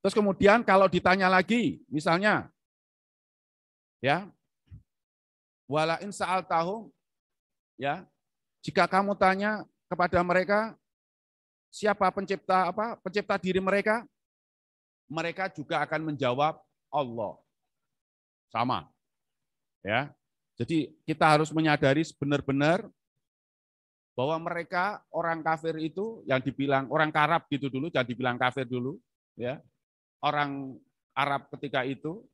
Speaker 4: Terus kemudian kalau ditanya lagi, misalnya, ya, wala in sa'altahum, ya, jika kamu tanya kepada mereka siapa pencipta diri mereka, mereka juga akan menjawab Allah. Sama. Ya. Jadi kita harus menyadari benar-benar bahwa mereka orang kafir itu yang dibilang orang Arab gitu dulu, jangan dibilang kafir dulu, ya. Orang Arab ketika itu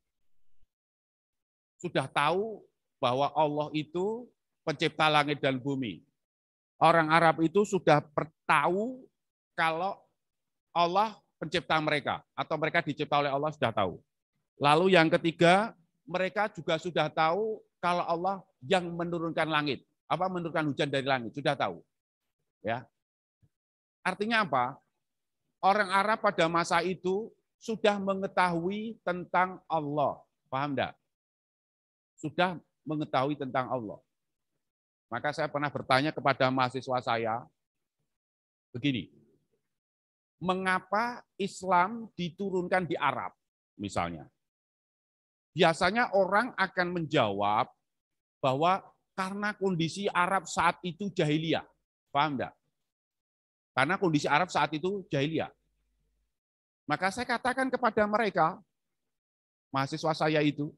Speaker 4: sudah tahu bahwa Allah itu pencipta langit dan bumi. Orang Arab itu sudah tahu kalau Allah pencipta mereka, atau mereka dicipta oleh Allah sudah tahu. Lalu yang ketiga, mereka juga sudah tahu kalau Allah yang menurunkan langit, menurunkan hujan dari langit, sudah tahu. Ya. Artinya apa? Orang Arab pada masa itu sudah mengetahui tentang Allah. Paham enggak? Sudah mengetahui tentang Allah. Maka saya pernah bertanya kepada mahasiswa saya, begini, mengapa Islam diturunkan di Arab, misalnya? Biasanya orang akan menjawab bahwa karena kondisi Arab saat itu jahiliyah. Paham enggak? Karena kondisi Arab saat itu jahiliyah. Maka saya katakan kepada mereka, mahasiswa saya itu,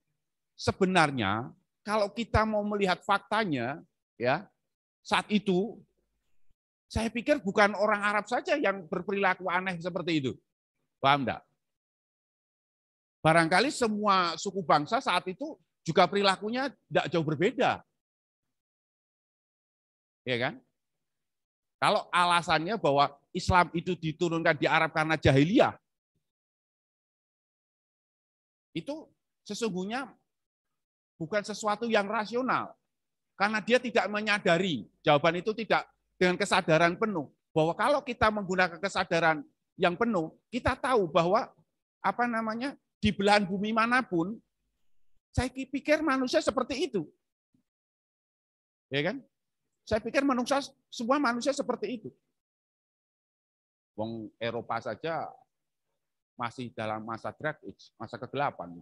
Speaker 4: sebenarnya kalau kita mau melihat faktanya, ya, saat itu saya pikir bukan orang Arab saja yang berperilaku aneh seperti itu. Paham enggak? Barangkali semua suku bangsa saat itu juga perilakunya tidak jauh berbeda. Ya kan? Kalau alasannya bahwa Islam itu diturunkan di Arab karena jahiliyah, itu sesungguhnya bukan sesuatu yang rasional. Karena dia tidak menyadari, jawaban itu tidak dengan kesadaran penuh, bahwa kalau kita menggunakan kesadaran yang penuh, kita tahu bahwa di belahan bumi manapun, saya pikir manusia seperti itu. Ya kan? Saya pikir semua manusia seperti itu. Wong Eropa saja masih dalam masa Dark Age, masa kegelapan.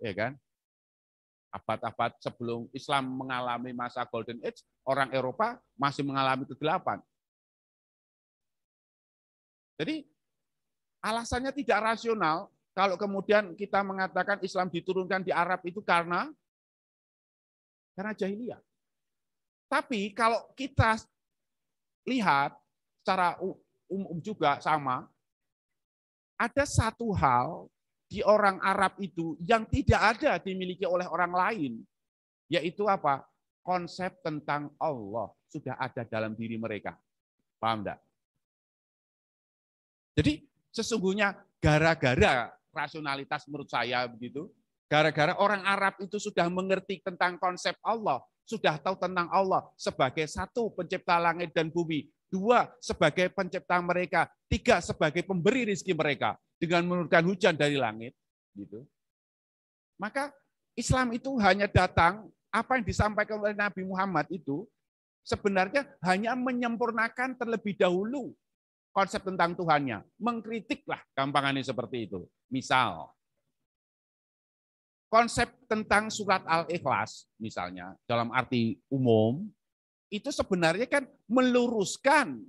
Speaker 4: Ya kan? Abad-abad sebelum Islam mengalami masa Golden Age, orang Eropa masih mengalami kegelapan. Jadi alasannya tidak rasional kalau kemudian kita mengatakan Islam diturunkan di Arab itu karena jahiliyah. Tapi kalau kita lihat secara umum juga sama, ada satu hal di orang Arab itu yang tidak ada dimiliki oleh orang lain, yaitu apa? Konsep tentang Allah sudah ada dalam diri mereka. Paham enggak? Jadi sesungguhnya gara-gara rasionalitas menurut saya begitu, gara-gara orang Arab itu sudah mengerti tentang konsep Allah, sudah tahu tentang Allah sebagai satu pencipta langit dan bumi, dua sebagai pencipta mereka, tiga sebagai pemberi rezeki mereka dengan menurunkan hujan dari langit, gitu. Maka Islam itu hanya datang Apa yang disampaikan oleh Nabi Muhammad itu sebenarnya hanya menyempurnakan terlebih dahulu konsep tentang Tuhannya. Mengkritiklah gampangannya seperti itu. Misal, konsep tentang surat Al-Ikhlas misalnya dalam arti umum, itu sebenarnya kan meluruskan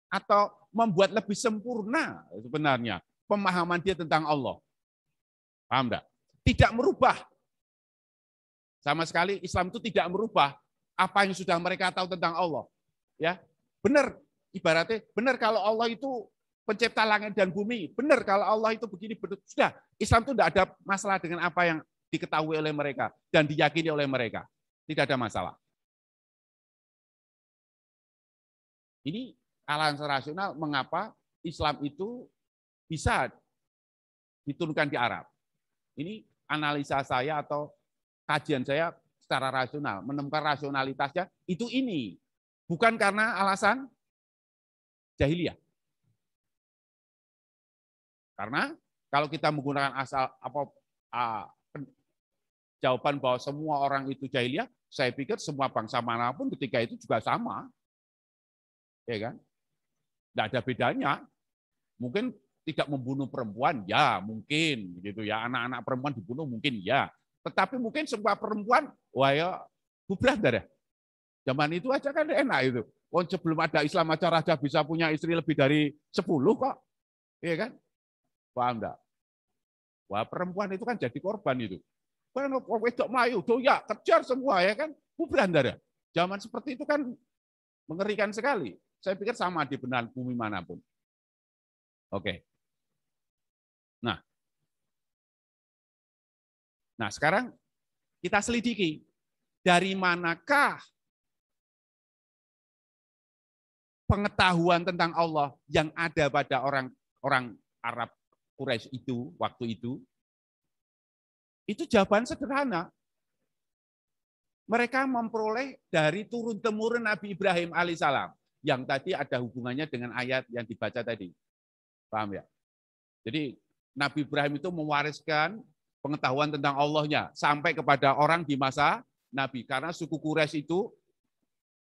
Speaker 4: atau membuat lebih sempurna sebenarnya pemahaman dia tentang Allah. Paham enggak? Tidak merubah. Sama sekali Islam itu tidak merubah apa yang sudah mereka tahu tentang Allah. Ya, benar. Ibaratnya benar kalau Allah itu pencipta langit dan bumi. Benar kalau Allah itu begini. Sudah, Islam itu tidak ada masalah dengan apa yang diketahui oleh mereka dan diyakini oleh mereka. Tidak ada masalah. Ini alasan rasional mengapa Islam itu bisa diturunkan di Arab. Ini analisa saya atau kajian saya secara rasional, menemukan rasionalitasnya itu ini. Bukan karena alasan jahiliyah. Karena kalau kita menggunakan jawaban bahwa semua orang itu jahiliyah, saya pikir semua bangsa manapun ketika itu juga sama. Ya kan? Tidak ada bedanya. Mungkin tidak membunuh perempuan, ya mungkin gitu ya. Anak-anak perempuan dibunuh mungkin ya. Tetapi mungkin semua perempuan, wah ya, bubrah dah. Zaman itu aja kan enak itu. Sebelum ada Islam aja raja bisa punya istri lebih dari 10 kok. Iya kan? Paham enggak? Wah, perempuan itu kan jadi korban itu. Kan wedok mayu, doyak, kejar semua ya kan? Bubrah dah. Zaman seperti itu kan mengerikan sekali. Saya pikir sama di belahan bumi manapun. Oke. Nah, sekarang kita selidiki dari manakah pengetahuan tentang Allah yang ada pada orang Arab Quraisy itu waktu itu. Itu jawaban sederhana. Mereka memperoleh dari turun-temurun Nabi Ibrahim alaihissalam yang tadi ada hubungannya dengan ayat yang dibaca tadi. Paham ya? Jadi Nabi Ibrahim itu mewariskan pengetahuan tentang Allahnya sampai kepada orang di masa Nabi. Karena suku Quraisy itu,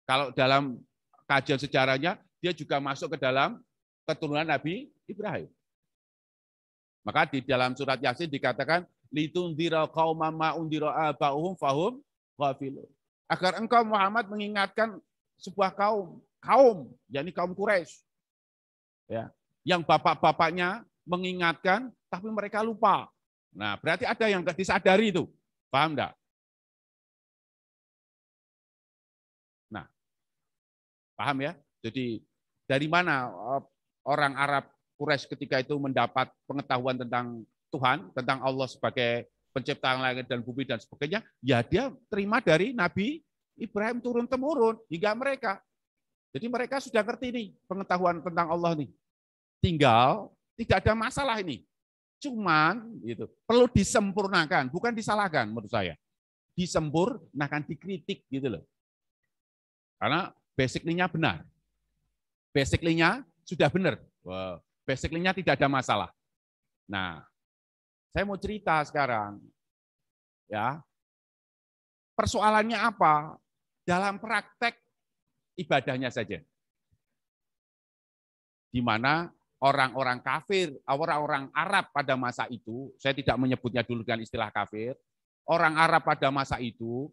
Speaker 4: kalau dalam kajian sejarahnya, dia juga masuk ke dalam keturunan Nabi Ibrahim. Maka di dalam surat Yasin dikatakan, litundira qaumam ma undira aba'uhum fahum ghafilun. Agar engkau Muhammad mengingatkan sebuah kaum, yakni kaum Quraisy. Ya, yang bapak-bapaknya mengingatkan, tapi mereka lupa. Nah, berarti ada yang nggak disadari itu. Paham enggak? Nah, paham ya? Jadi dari mana orang Arab Quraisy ketika itu mendapat pengetahuan tentang Tuhan, tentang Allah sebagai pencipta langit dan bumi dan sebagainya? Ya dia terima dari Nabi Ibrahim turun-temurun hingga mereka. Jadi mereka sudah ngerti nih pengetahuan tentang Allah nih. Tinggal tidak ada masalah ini. Cuman itu perlu disempurnakan, bukan disalahkan menurut saya. Disempurnakan, dikritik gitu loh. Karena basically-nya benar. Basically-nya sudah benar. Basically-nya tidak ada masalah. Nah, saya mau cerita sekarang. Ya. Persoalannya apa? Dalam praktek ibadahnya saja. Di mana orang-orang kafir, orang-orang Arab pada masa itu, saya tidak menyebutnya dulu dengan istilah kafir, orang Arab pada masa itu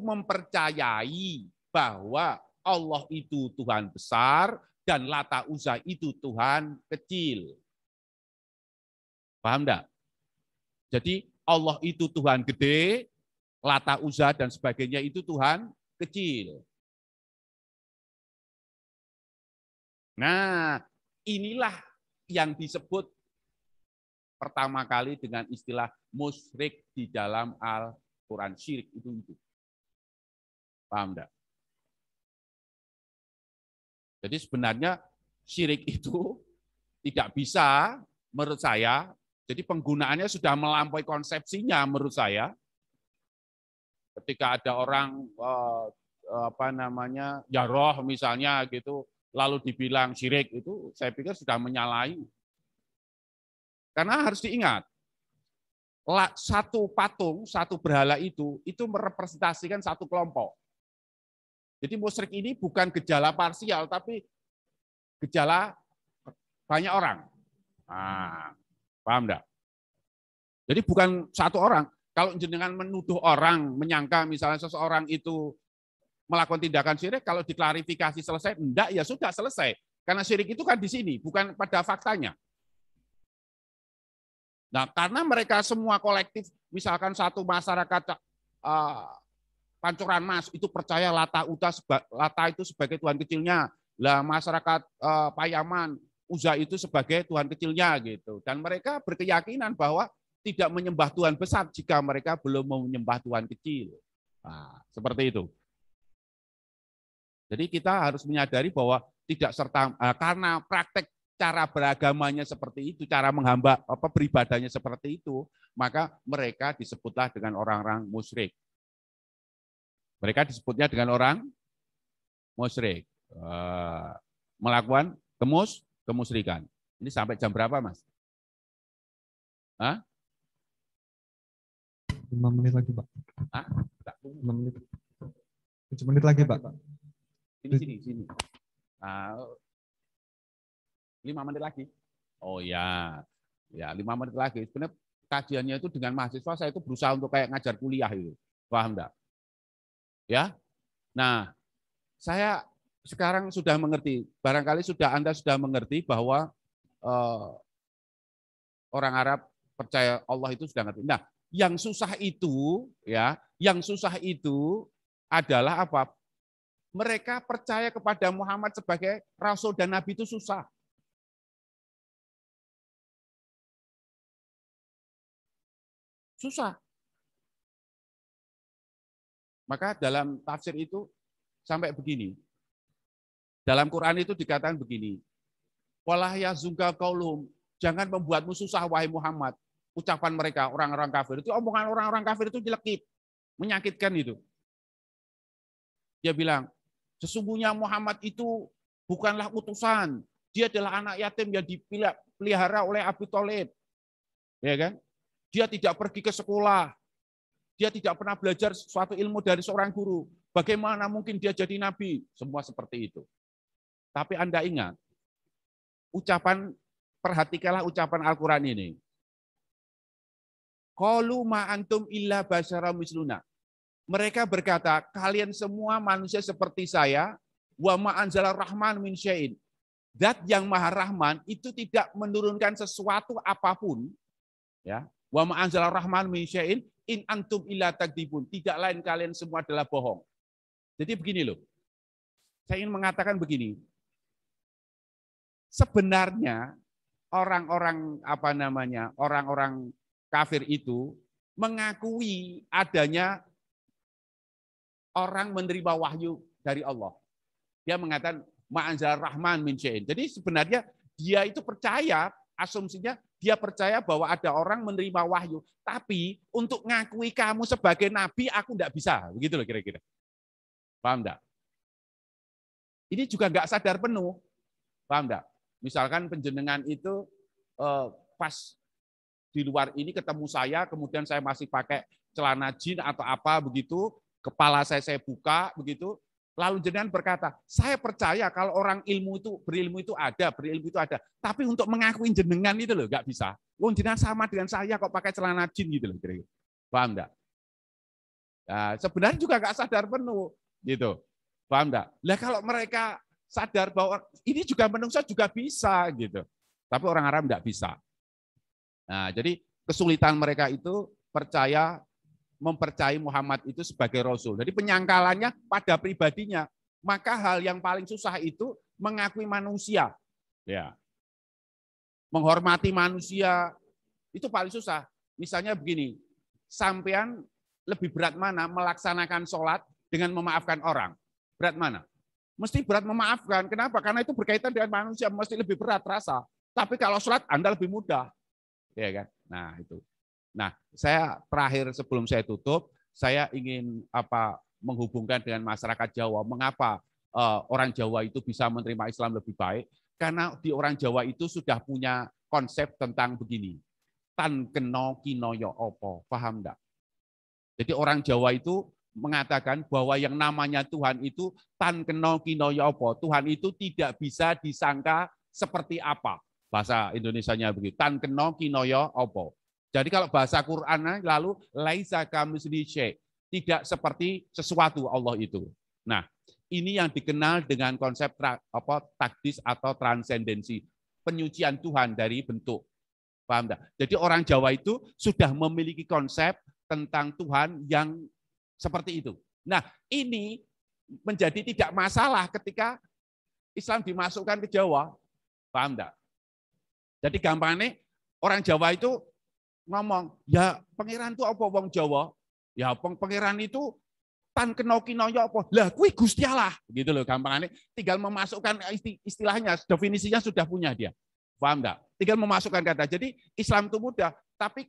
Speaker 4: mempercayai bahwa Allah itu Tuhan besar dan Lata Uzza itu Tuhan kecil. Paham enggak? Jadi Allah itu Tuhan gede, Lata Uzza dan sebagainya itu Tuhan kecil. Nah, inilah yang disebut pertama kali dengan istilah musyrik di dalam Al-Quran. Syirik itu. Paham enggak? Jadi sebenarnya syirik itu tidak bisa menurut saya, jadi penggunaannya sudah melampaui konsepsinya menurut saya. Ketika ada orang ya roh misalnya gitu, lalu dibilang syirik itu saya pikir sudah menyalahi. Karena harus diingat, satu patung, satu berhala itu merepresentasikan satu kelompok. Jadi musyrik ini bukan gejala parsial, tapi gejala banyak orang. Nah, paham enggak? Jadi bukan satu orang. Kalau jenengan menuduh orang, menyangka misalnya seseorang itu melakukan tindakan syirik, kalau diklarifikasi selesai, enggak, ya sudah selesai. Karena syirik itu kan di sini, bukan pada faktanya. Nah, karena mereka semua kolektif, misalkan satu masyarakat Pancoran Mas itu percaya Lata itu sebagai Tuhan kecilnya, lah masyarakat Payaman Uzza itu sebagai Tuhan kecilnya gitu. Dan mereka berkeyakinan bahwa tidak menyembah Tuhan besar jika mereka belum menyembah Tuhan kecil. Nah, seperti itu. Jadi kita harus menyadari bahwa tidak serta karena praktek cara beragamanya seperti itu, cara menghamba beribadahnya seperti itu, maka mereka disebutlah dengan orang-orang musyrik. Mereka disebutnya dengan orang musyrik. Melakukan kemusyrikan. Ini sampai jam berapa, Mas?
Speaker 1: 5 menit lagi, Pak. 5 menit. 7 menit lagi, Pak.
Speaker 4: Sini. 5 menit lagi. Oh ya. Ya, 5 menit lagi. Sebenarnya kajiannya itu dengan mahasiswa saya itu berusaha untuk kayak ngajar kuliah itu. Paham enggak? Ya. Nah, saya sekarang sudah mengerti. Barangkali Anda sudah mengerti bahwa orang Arab percaya Allah itu sudah ngerti. Nah, yang susah itu adalah apa? Mereka percaya kepada Muhammad sebagai rasul dan nabi itu susah. Susah. Maka dalam tafsir itu sampai begini. Dalam Quran itu dikatakan begini. Walah yazunka qaulum, jangan membuatmu susah wahai Muhammad. Ucapan mereka orang-orang kafir itu, omongan orang-orang kafir itu jelekit, menyakitkan itu. Dia bilang, sesungguhnya Muhammad itu bukanlah utusan. Dia adalah anak yatim yang dipelihara oleh Abu Thalib. Ya kan? Dia tidak pergi ke sekolah. Dia tidak pernah belajar suatu ilmu dari seorang guru. Bagaimana mungkin dia jadi nabi? Semua seperti itu. Tapi Anda ingat, perhatikanlah ucapan Al-Quran ini. Qalu ma antum illa basyara misluna. Mereka berkata, kalian semua manusia seperti saya, wa ma anzalar rahman min syai'in. Zat yang Maha Rahman itu tidak menurunkan sesuatu apapun, ya. Wa ma anzalar rahman min syai'in in antum illa takdibun. Tidak lain kalian semua adalah bohong. Jadi begini loh. Saya ingin mengatakan begini. Sebenarnya orang-orang kafir itu mengakui adanya orang menerima wahyu dari Allah. Dia mengatakan ma'anzal rahman min syai'in. Jadi sebenarnya dia itu percaya, asumsinya dia percaya bahwa ada orang menerima wahyu. Tapi untuk ngakui kamu sebagai nabi, aku enggak bisa. Begitu loh kira-kira. Paham enggak? Ini juga enggak sadar penuh. Paham enggak? Misalkan penjenengan itu pas di luar ini ketemu saya, kemudian saya masih pakai celana jin atau apa begitu, kepala saya buka begitu, lalu jenengan berkata, saya percaya kalau orang berilmu itu ada, tapi untuk mengakui jenengan itu loh nggak bisa. Wong jenengan sama dengan saya kok pakai celana jin gitu loh kira-kira. Paham enggak? Nah, sebenarnya juga nggak sadar penuh gitu. Paham enggak? Lah kalau mereka sadar bahwa ini juga manusia juga bisa gitu. Tapi orang Arab enggak bisa. Nah, jadi kesulitan mereka itu mempercayai Muhammad itu sebagai Rasul. Jadi penyangkalannya pada pribadinya. Maka hal yang paling susah itu mengakui manusia. Ya. Menghormati manusia itu paling susah. Misalnya begini, sampean lebih berat mana melaksanakan sholat dengan memaafkan orang? Berat mana? Mesti berat memaafkan. Kenapa? Karena itu berkaitan dengan manusia, mesti lebih berat rasa. Tapi kalau sholat Anda lebih mudah. Ya kan? Nah, itu. Nah, saya terakhir sebelum saya tutup, saya ingin menghubungkan dengan masyarakat Jawa. Mengapa orang Jawa itu bisa menerima Islam lebih baik? Karena di orang Jawa itu sudah punya konsep tentang begini. tan keno kinoyo opo. Paham enggak? Jadi orang Jawa itu mengatakan bahwa yang namanya Tuhan itu tan keno kinoyo opo. Tuhan itu tidak bisa disangka seperti apa. Bahasa Indonesianya begitu. Tan keno kinoyo opo. Jadi kalau bahasa Quran lalu laisa kamitslihi syai', tidak seperti sesuatu Allah itu. Nah, ini yang dikenal dengan konsep takdis atau transendensi, penyucian Tuhan dari bentuk. Paham enggak? Jadi orang Jawa itu sudah memiliki konsep tentang Tuhan yang seperti itu. Nah, ini menjadi tidak masalah ketika Islam dimasukkan ke Jawa. Paham enggak? Jadi gampangnya orang Jawa itu ngomong, ya pangeran itu apa wong Jawa? Ya pangeran itu tan keno kinoyo apa? Lah kuwi Gusti Allah. Gitu loh gampangnya. Tinggal memasukkan istilahnya, definisinya sudah punya dia. Paham enggak? Tinggal memasukkan kata. Jadi Islam itu mudah, tapi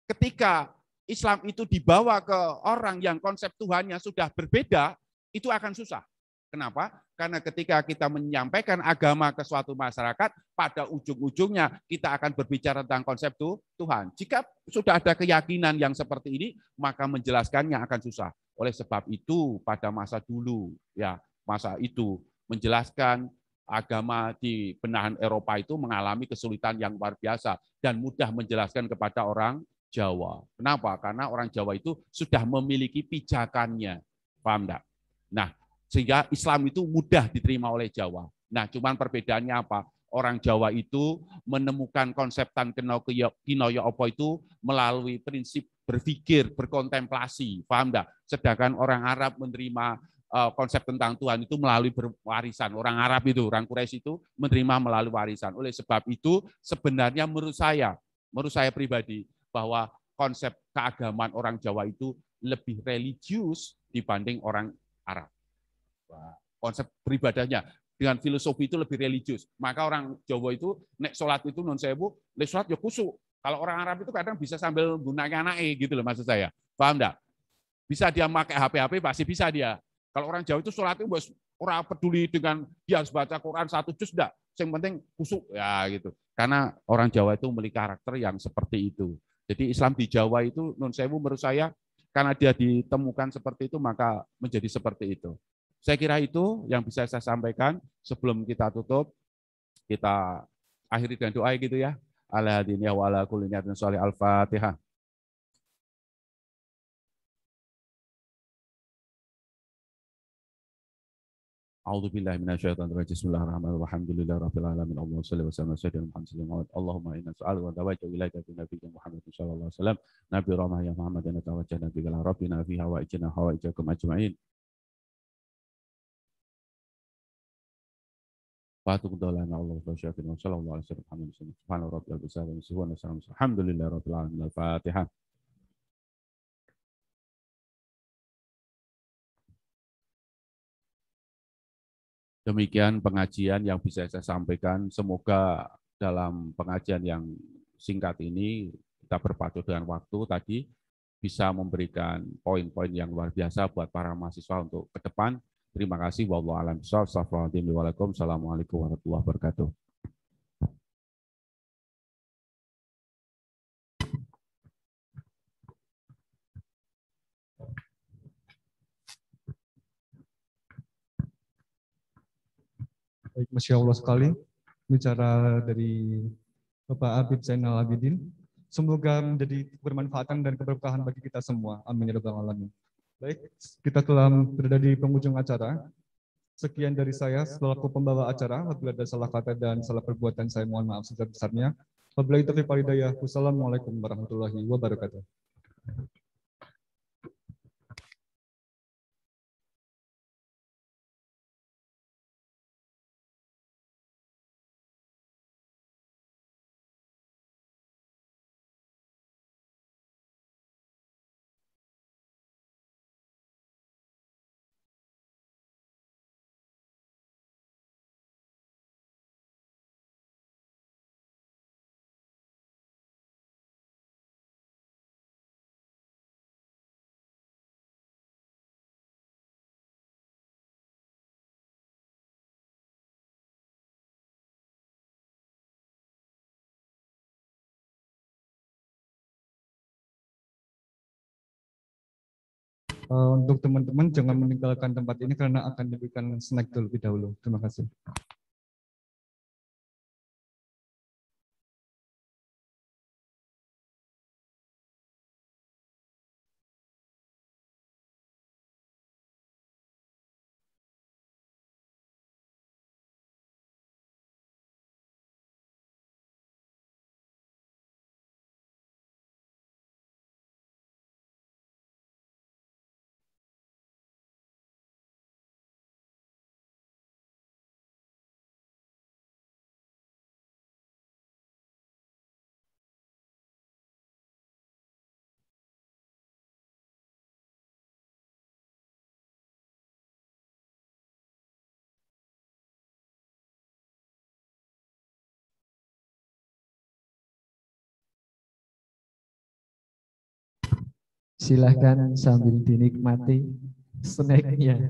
Speaker 4: ketika Islam itu dibawa ke orang yang konsep Tuhannya sudah berbeda, itu akan susah. Kenapa? Karena ketika kita menyampaikan agama ke suatu masyarakat, pada ujung-ujungnya kita akan berbicara tentang konsep Tuhan. Jika sudah ada keyakinan yang seperti ini, maka menjelaskannya akan susah. Oleh sebab itu, pada masa dulu, ya masa itu menjelaskan agama di benahan Eropa itu mengalami kesulitan yang luar biasa dan mudah menjelaskan kepada orang Jawa. Kenapa? Karena orang Jawa itu sudah memiliki pijakannya. Paham enggak? Nah, sehingga Islam itu mudah diterima oleh Jawa. Nah, cuman perbedaannya apa? Orang Jawa itu menemukan konsep tan keno kinoyo opo itu melalui prinsip berpikir, berkontemplasi. Paham enggak? Sedangkan orang Arab menerima konsep tentang Tuhan itu melalui berwarisan. Orang Arab itu, orang Quraisy itu menerima melalui warisan. Oleh sebab itu, sebenarnya menurut saya pribadi, bahwa konsep keagamaan orang Jawa itu lebih religius dibanding orang Arab. Konsep beribadahnya dengan filosofi itu lebih religius. Maka orang Jawa itu nek sholat itu non sewu, nek sholat ya kusuk. Kalau orang Arab itu kadang bisa sambil gunakan anake gitu loh maksud saya. Paham enggak? Bisa dia pakai HP pasti bisa dia. Kalau orang Jawa itu sholat itu orang peduli dengan dia harus baca Quran 1 juz enggak. Yang penting kusuk ya gitu. Karena orang Jawa itu memiliki karakter yang seperti itu. Jadi Islam di Jawa itu non sewu menurut saya karena dia ditemukan seperti itu maka menjadi seperti itu. Saya kira itu yang bisa saya sampaikan sebelum kita tutup. Kita akhiri dengan doa gitu ya. Ala hadiniya wa ala kulli niyatin sholih al-Fatihah. A'udzu billahi minasyaitonir rajim. Bismillahirrahmanirrahim. Alhamdulillahirabbil alamin. Allahumma shalli wa sallim ala sayyidina Muhammad. Allahumma inna nas'aluka wa tawajjahu ilaika bi nabiyyina Muhammad sallallahu alaihi wasallam. Nabi rahmah ya Muhammad wa tawajjahna bika ila rabbina fi hawaijina hawaijakum ajma'in. Fatuk dolana Allah wa syafirin wa sallallahu alaihi wasallam. Subhana rabbiyal bizari wa sallam. Alhamdulillahirabbil alamin. Al-Fatihah. Demikian pengajian yang bisa saya sampaikan. Semoga dalam pengajian yang singkat ini kita berpacu dengan waktu tadi bisa memberikan poin-poin yang luar biasa buat para mahasiswa untuk ke depan. Terima kasih. Wallahu a'lam bishawab. Assalamualaikum warahmatullahi wabarakatuh.
Speaker 1: Baik, Masya Allah sekali bicara dari Bapak Habib Zainal Abidin. Semoga menjadi kebermanfaatan dan keberkahan bagi kita semua. Amin ya rabbal alamin. Baik, kita telah berada di penghujung acara. Sekian dari saya selaku pembawa acara. Apabila ada salah kata dan salah perbuatan saya mohon maaf sebesar-besarnya. Wabillahi taufiq wal hidayah. Wassalamualaikum warahmatullahi wabarakatuh. Untuk teman-teman jangan meninggalkan tempat ini karena akan diberikan snack terlebih dahulu. Terima kasih.
Speaker 5: Silahkan sambil dinikmati snacknya.